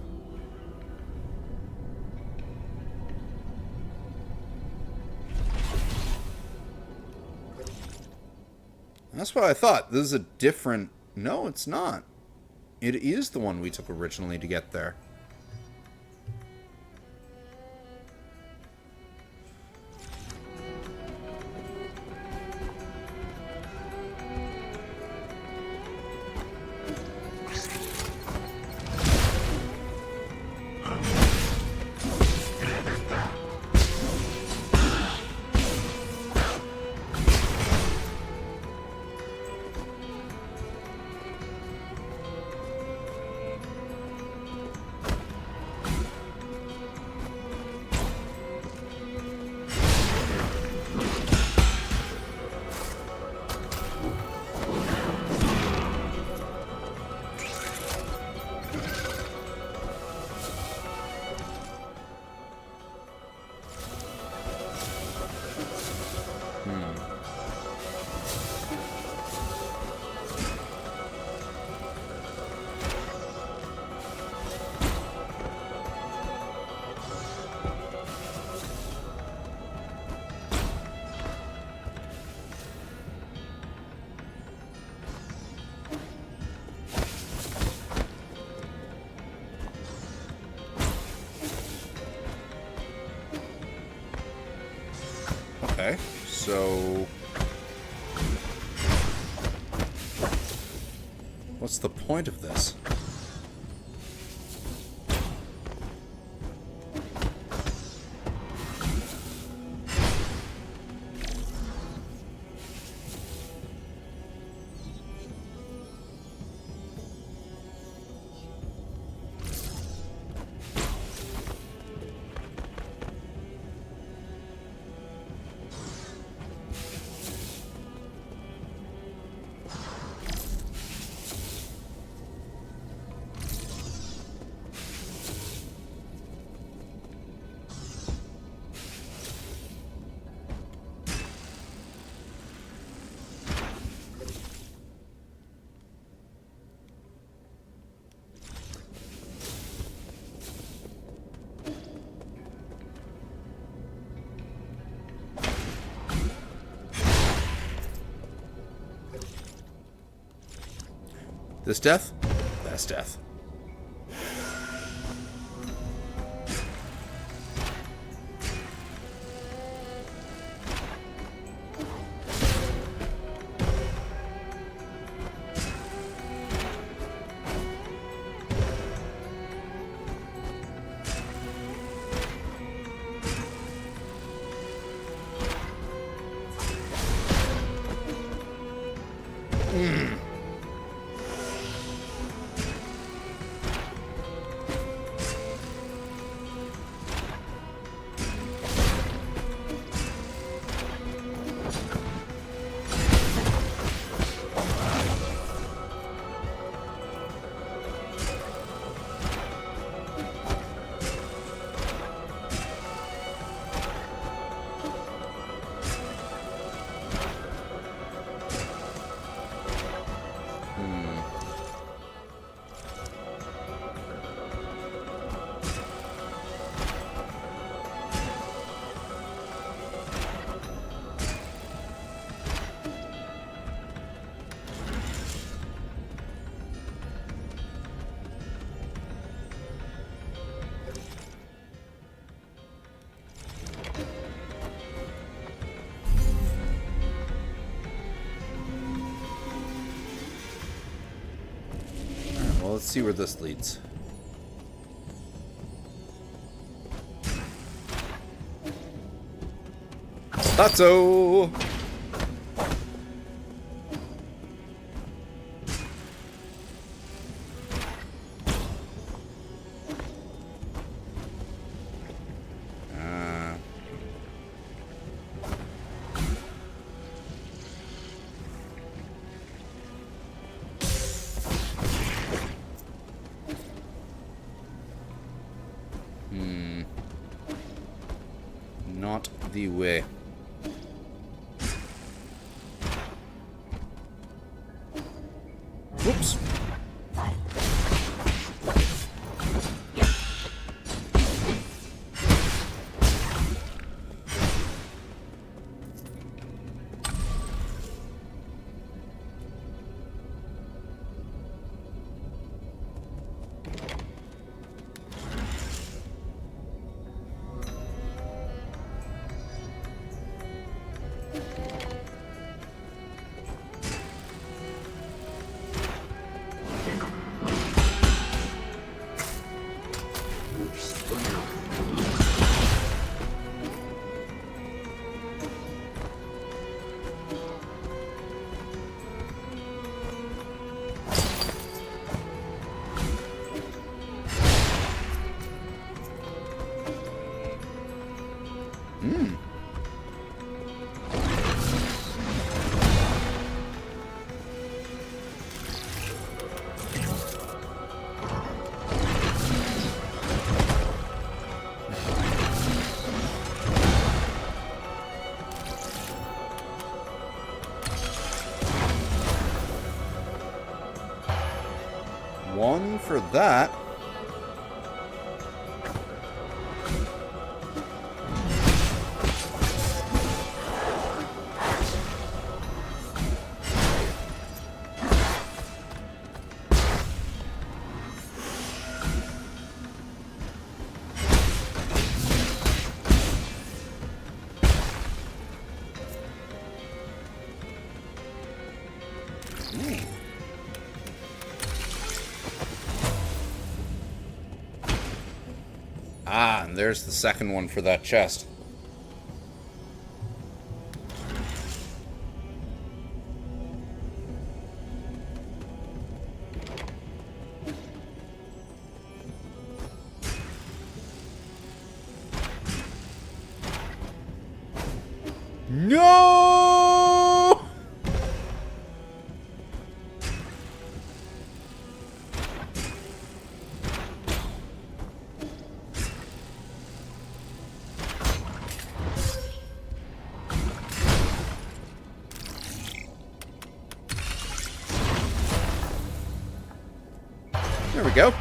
That's what I thought. This is a different... No, it's not. It is the one we took originally to get there. Okay, so... what's the point of this? This death? That's death. let's see where this leads. Thought so! Not the way. Whoops. One for that. Ah, and there's the second one for that chest. No! There we go.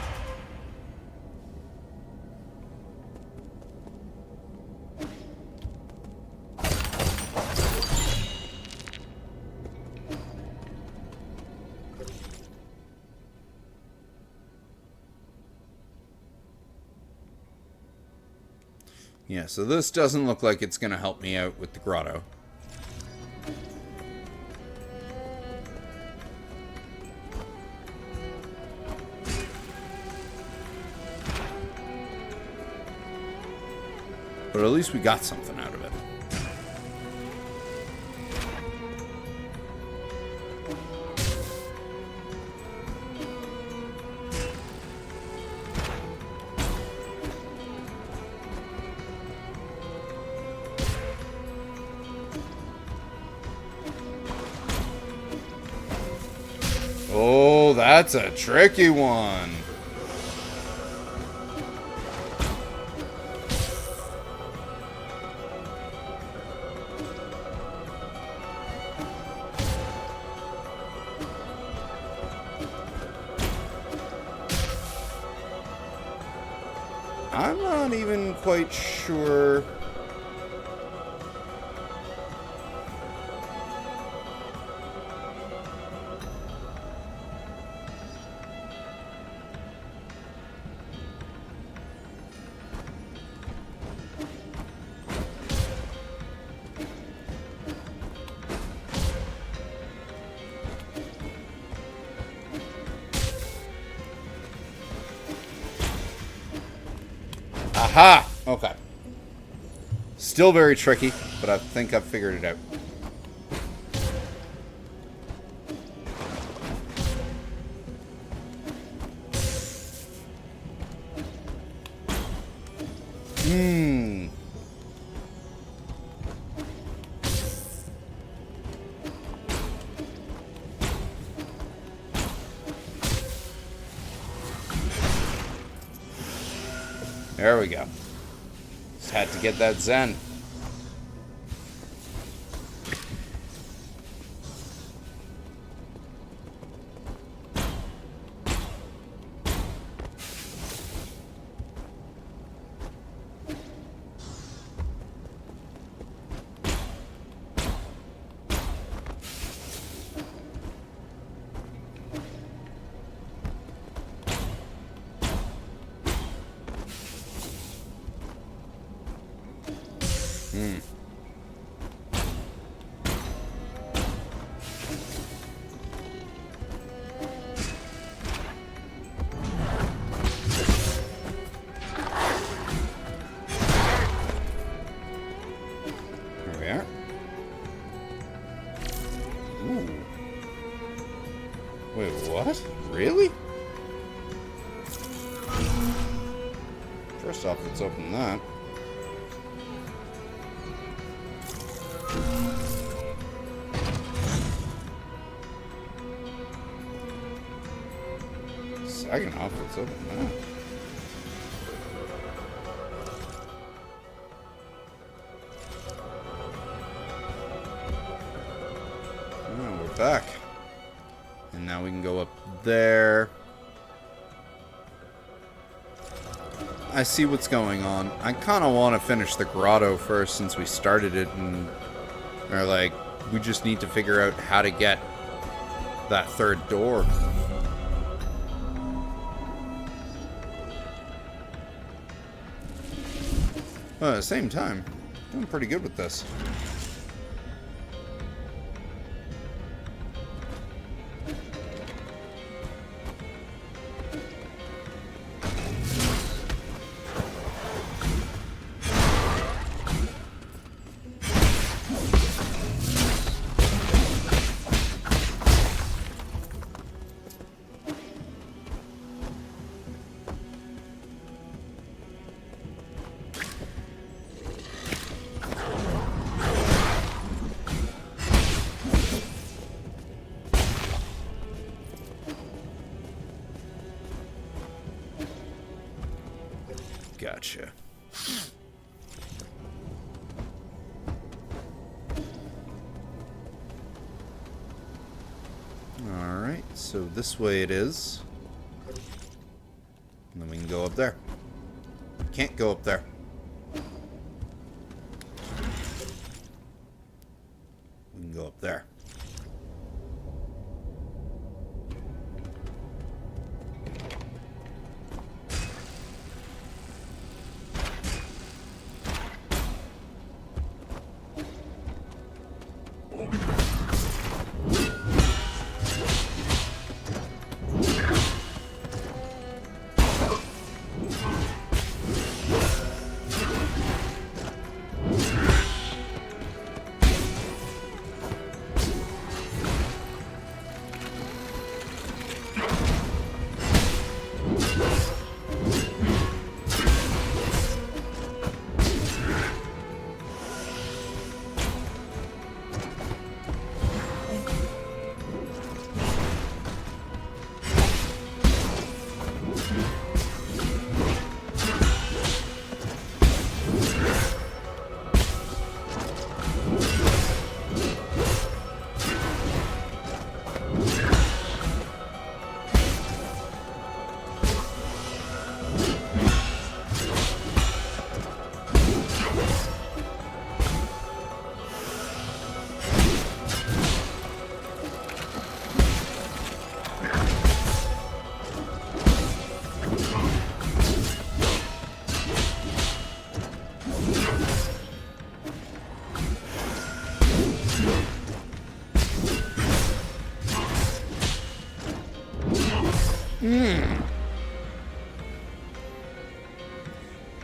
Yeah, so this doesn't look like it's going to help me out with the grotto. But at least we got something out of it. Oh, that's a tricky one. I'm not even quite sure. Aha! Okay. Still very tricky, but I think I've figured it out. There we go. Just had to get that Zen. There we are. Ooh. Wait, what? Really? First off, let's open that. Second off, let's open that. Oh, we're back. And now we can go up there. I see what's going on. I kind of want to finish the grotto first since we started it, and or like we just need to figure out how to get that third door. But at the same time, doing pretty good with this. Gotcha. Alright, so this way it is. And then we can go up there. Can't go up there. We can go up there.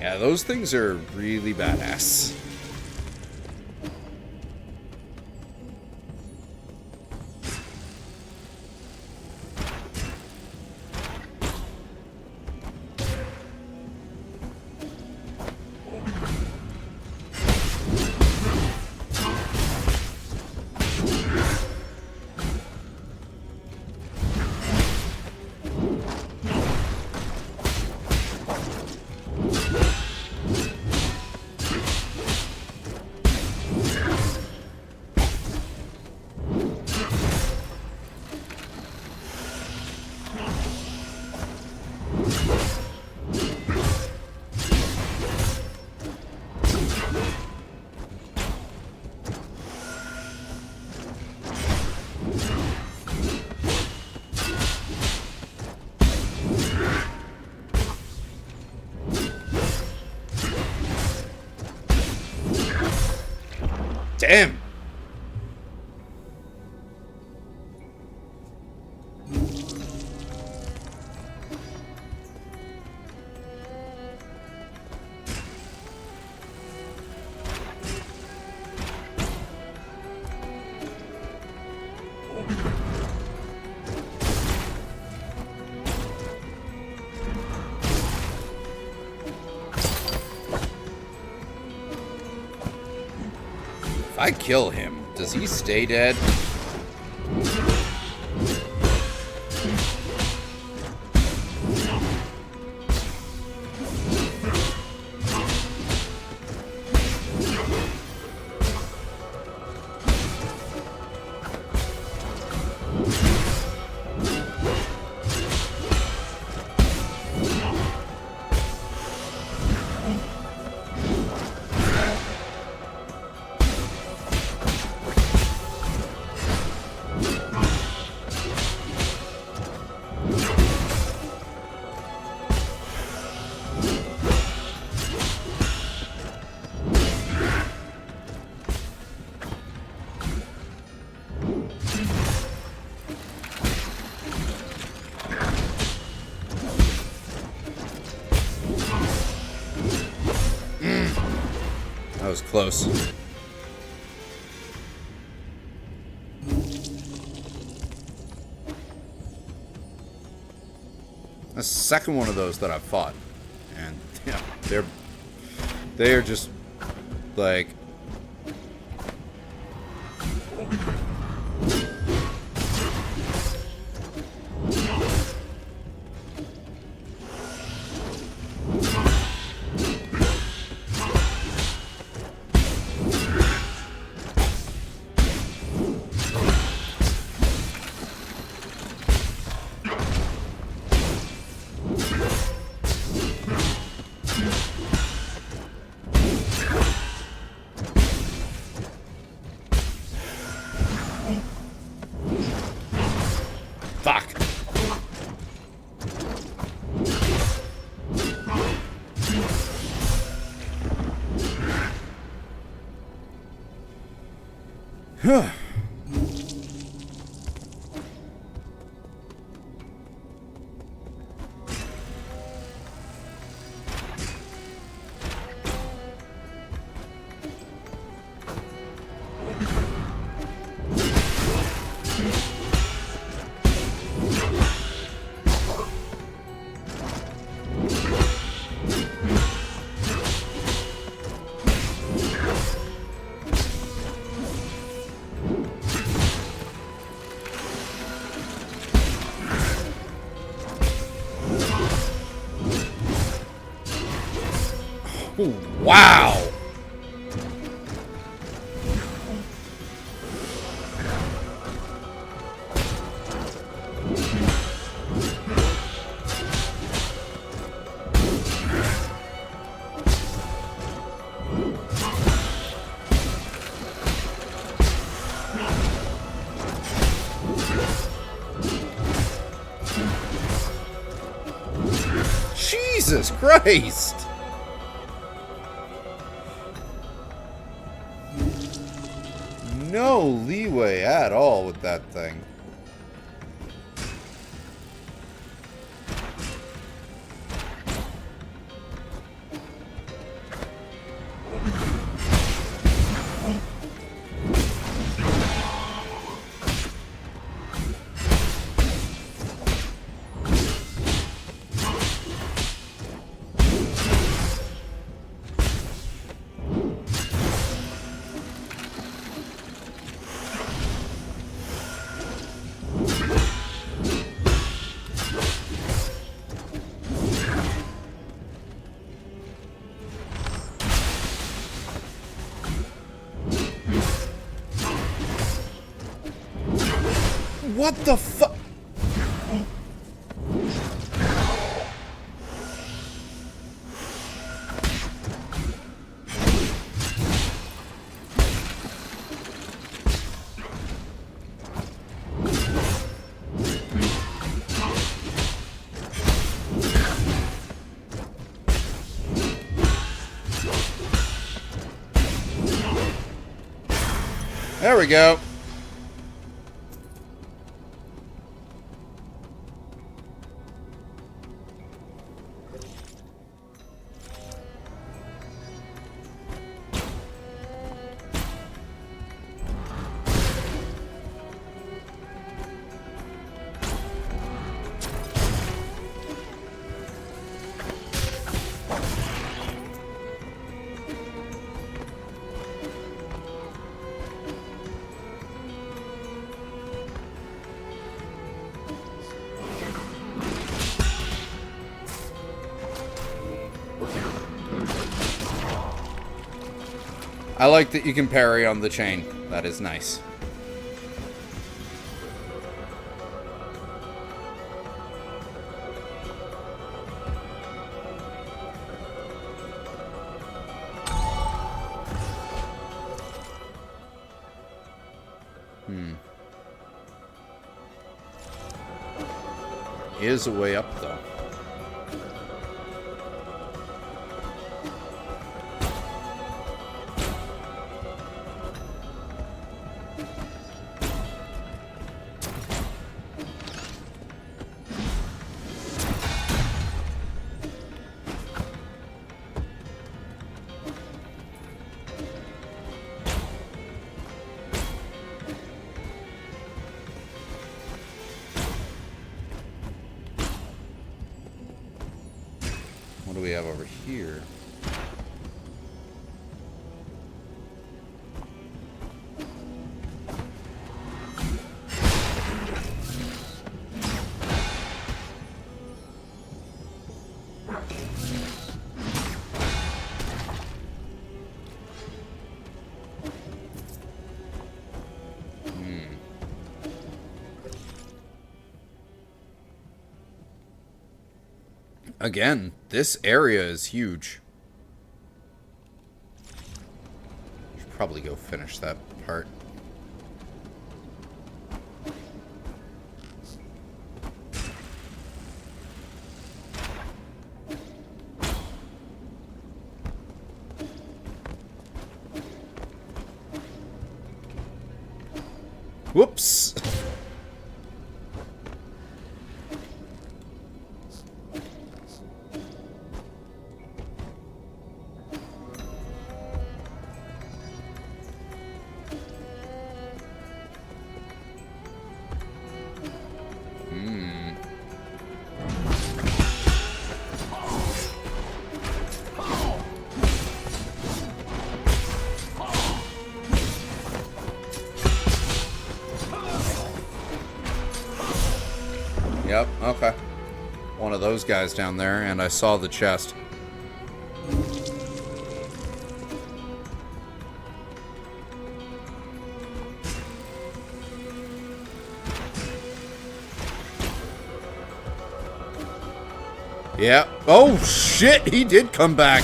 Yeah, those things are really badass. Damn! If I kill him, does he stay dead? That was close. That's the second one of those that I've fought. And yeah, they're just like fuck. Huh. Wow! Jesus Christ! No leeway at all with that thing. What the fuck? There we go. I like that you can parry on the chain. That is nice. Is a way up, though. What do we have over here? Again, this area is huge. Should probably go finish that part. Whoops! Yep, okay. One of those guys down there, and I saw the chest. Yeah. Oh, shit! He did come back!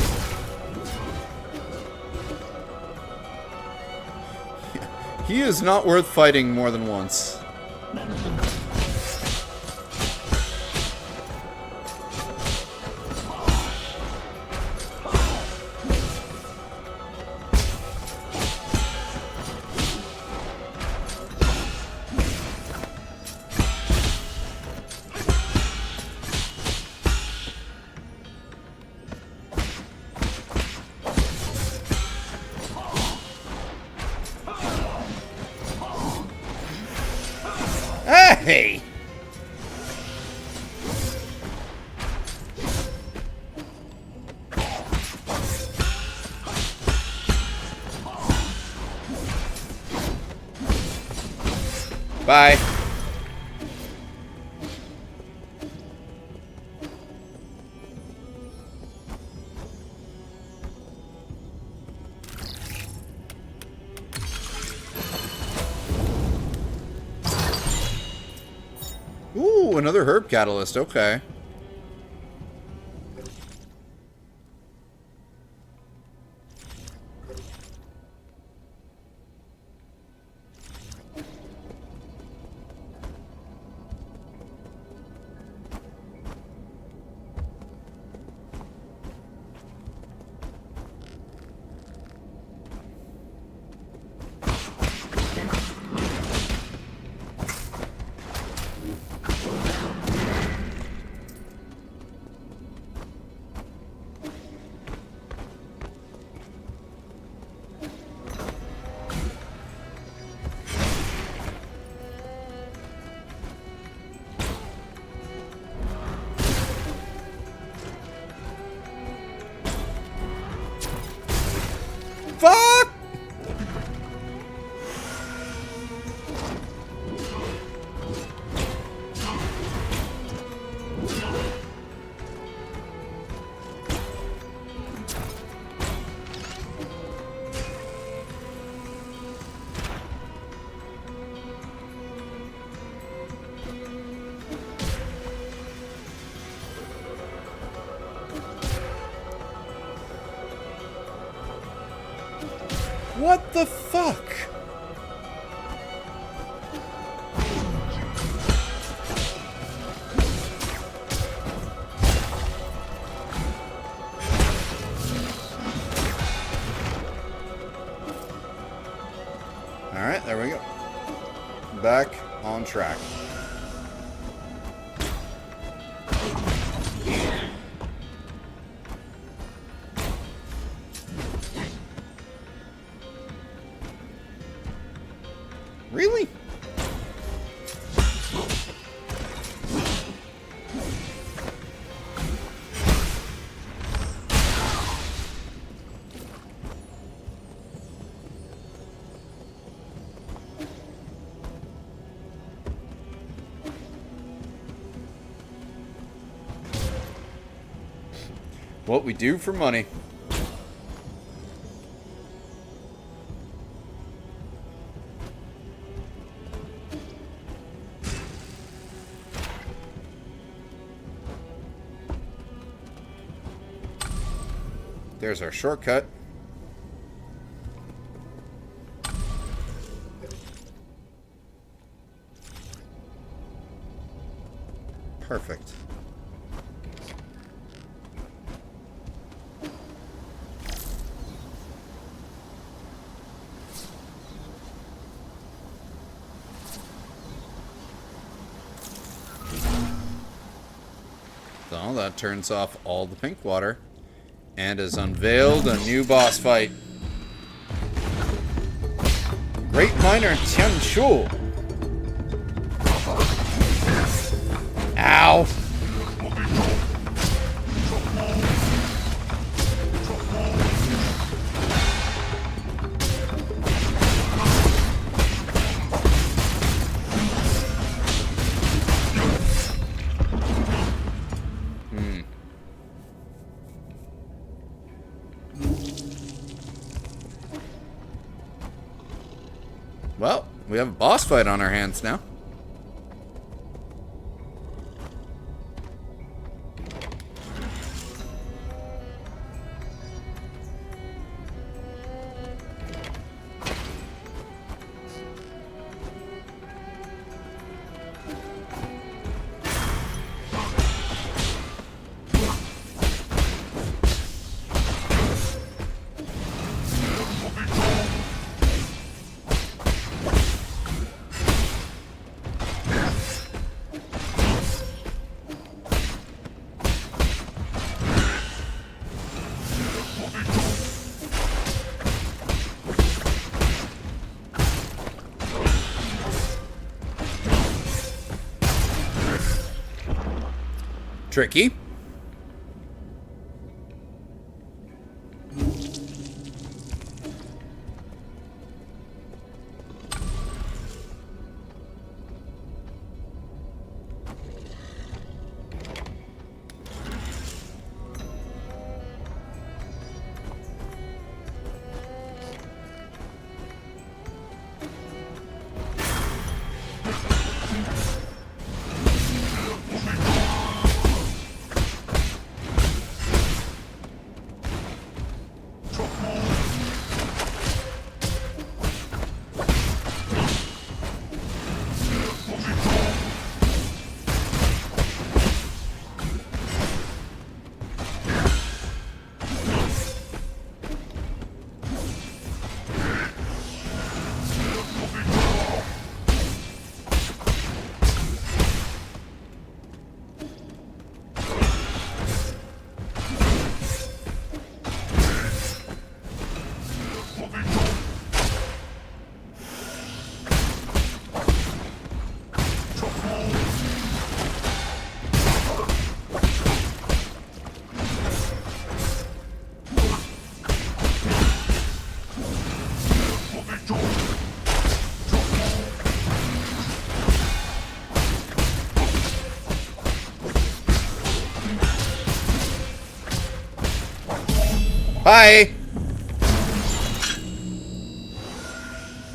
He is not worth fighting more than once. Hey! Bye. Oh, another herb catalyst. Okay. Fuck! What the fuck? Alright, there we go. Back on track. Really? What we do for money. There's our shortcut. Perfect. So that turns off all the pink water. And has unveiled a new boss fight. Great Miner Tianshu. Ow. Well, we have a boss fight on our hands now. Tricky. Hi!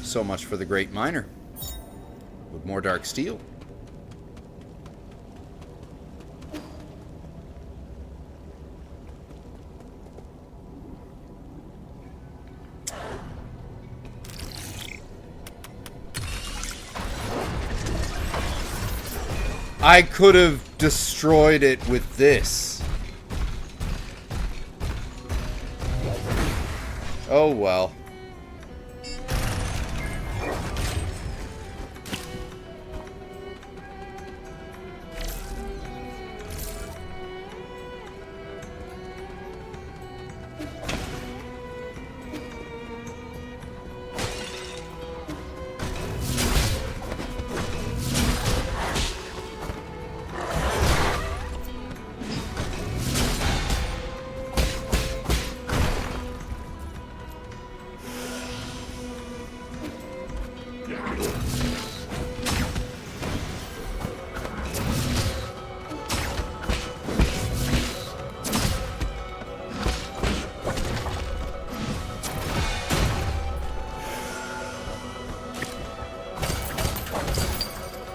So much for the great miner. With more dark steel. I could have destroyed it with this. Oh well.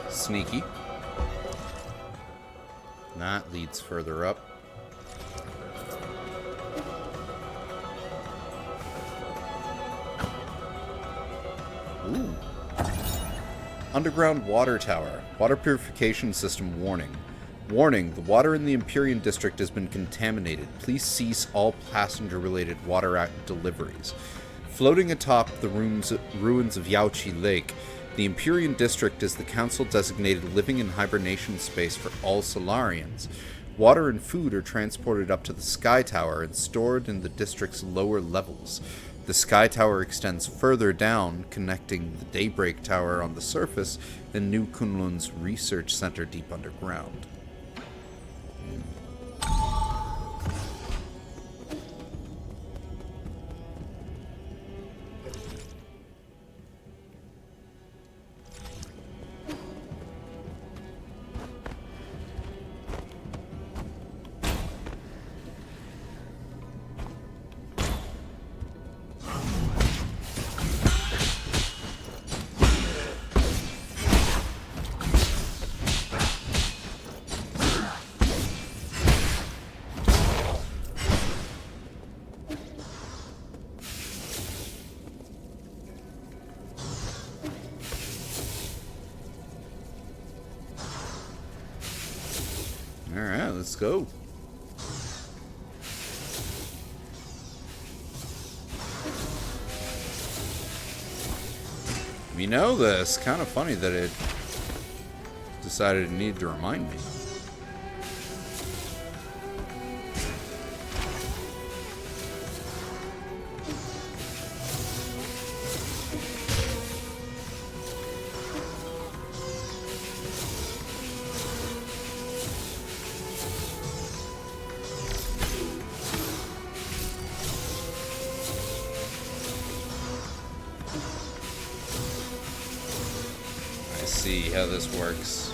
Sneaky. That leads further up. Ooh. Underground water tower. Water purification system warning. Warning, the water in the Empyrean district has been contaminated. Please cease all passenger-related water deliveries. Floating atop the ruins of Yaochi Lake, the Empyrean district is the council-designated living and hibernation space for all Solarians. Water and food are transported up to the Sky Tower and stored in the district's lower levels. The Sky Tower extends further down, connecting the Daybreak Tower on the surface and New Kunlun's research center deep underground. Alright, let's go. We know this. Kind of funny that it decided it needed to remind me. See how this works.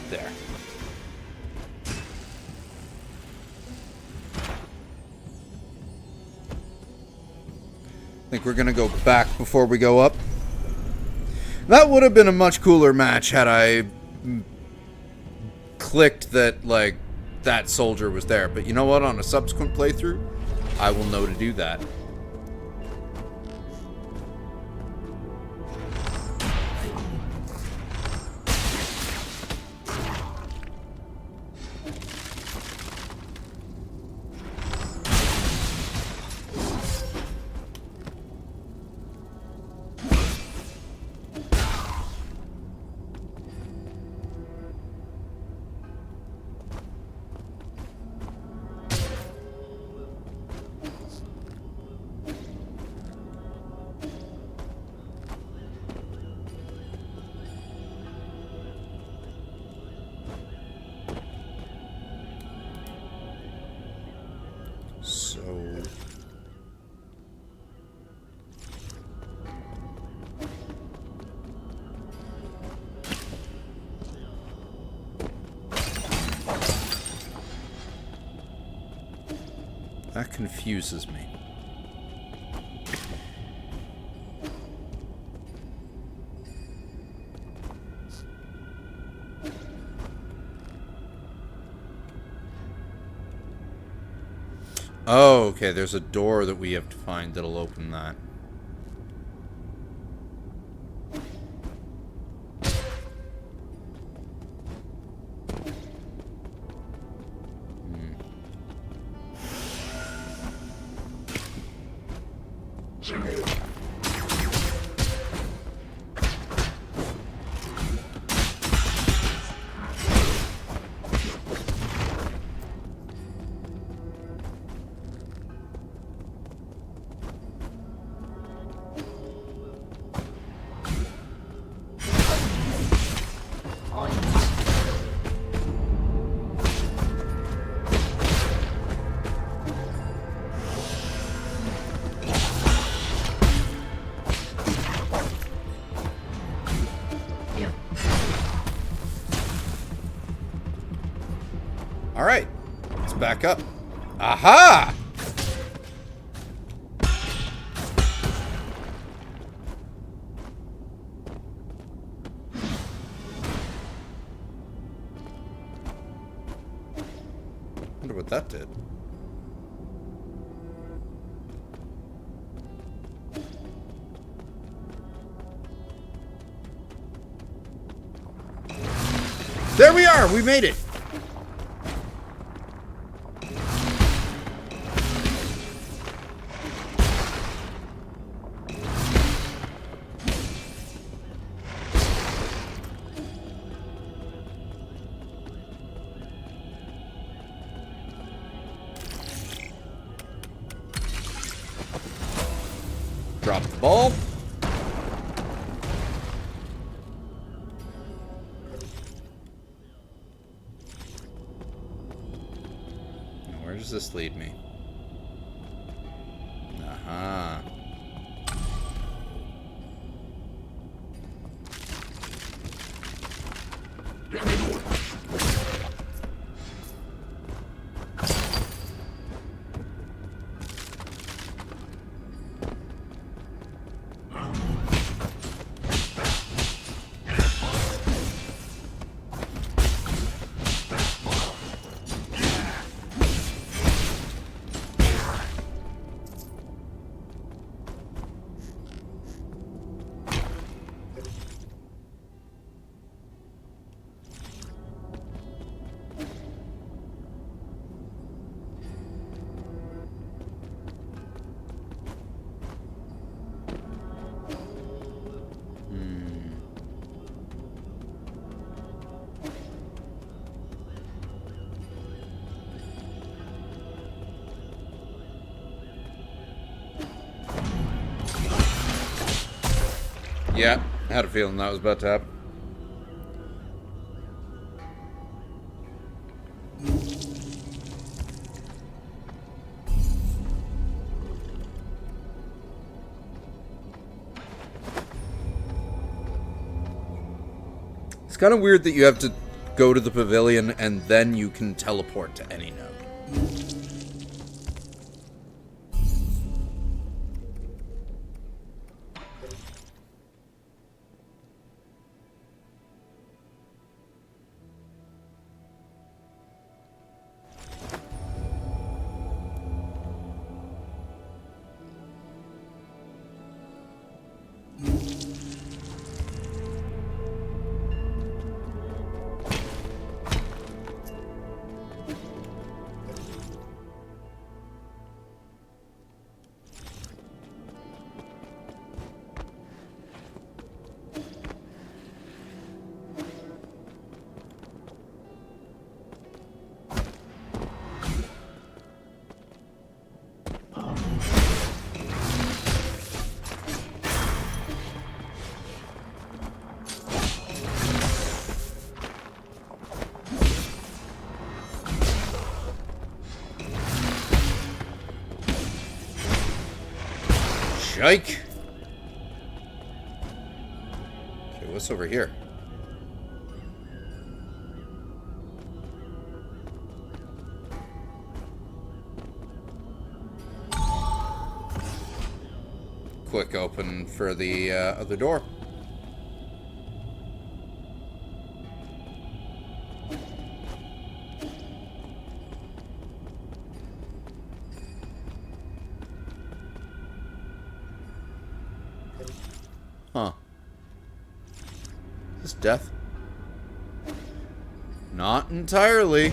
There. Think we're gonna go back before we go up. That would have been a much cooler match had I clicked that, like, that soldier was there. But you know what? On a subsequent playthrough, I will know to do that. That confuses me. Oh, okay, there's a door that we have to find that'll open that. Alright, let's back up. Aha! Wonder what that did. There we are! We made it! Drop the ball. Now, where does this lead me? Aha. Yeah, I had a feeling that was about to happen. It's kind of weird that you have to go to the pavilion and then you can teleport to any node. Yike! Okay, what's over here? quick open for the other door. Huh. Is this death? Not entirely.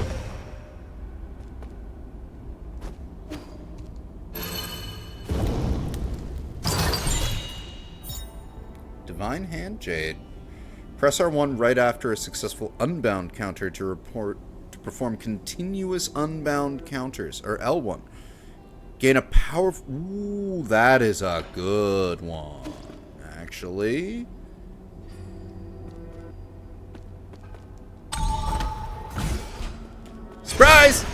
Divine Hand Jade. Press R1 right after a successful unbound counter to perform continuous unbound counters, or L1. Gain a powerful... Ooh, that is a good one, actually. Surprise!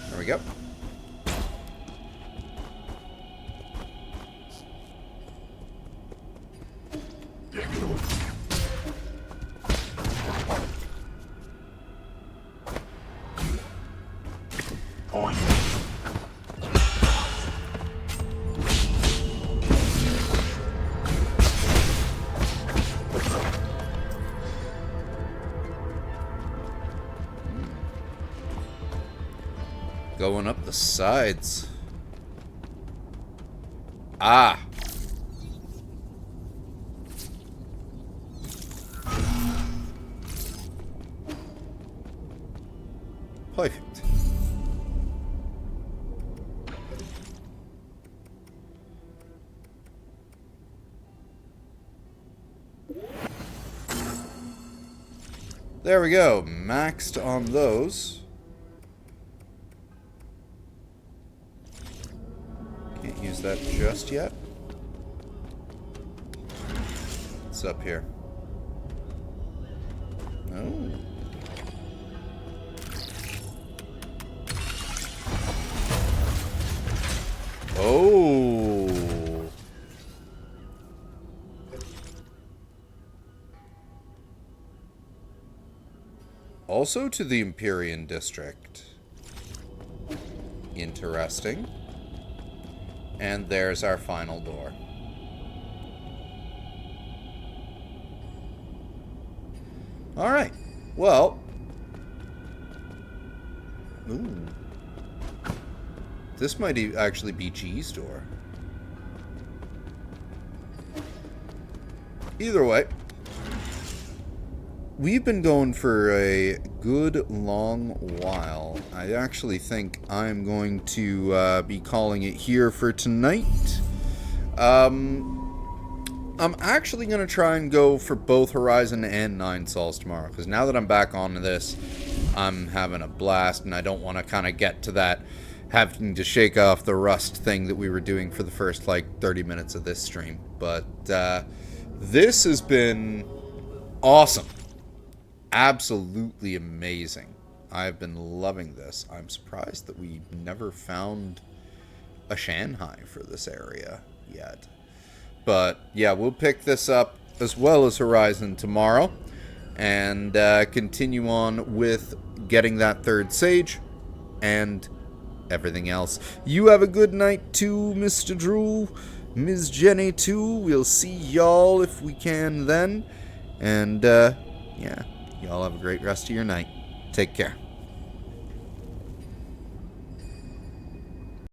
There we go. Going up the sides. Ah. Perfect. There we go. Maxed on those. Can't use that just yet. What's up here? Oh. Oh. Also to the Empyrean District. Interesting. And there's our final door. Alright. Well. Ooh. This might actually be G's door. Either way. We've been going for a good long while. I actually think I'm going to be calling it here for tonight. I'm actually going to try and go for both Horizon and Nine Sols tomorrow, because now that I'm back onto this, I'm having a blast, and I don't want to kind of get to that having to shake off the rust thing that we were doing for the first, like, 30 minutes of this stream. But this has been awesome. Absolutely amazing. I've been loving this. I'm surprised that we never found a Shanghai for this area yet. But yeah, we'll pick this up as well as Horizon tomorrow and continue on with getting that third sage and everything else. You have a good night too, Mr. Drew, Ms. Jenny too. We'll see y'all if we can then. And yeah. Y'all have a great rest of your night. Take care.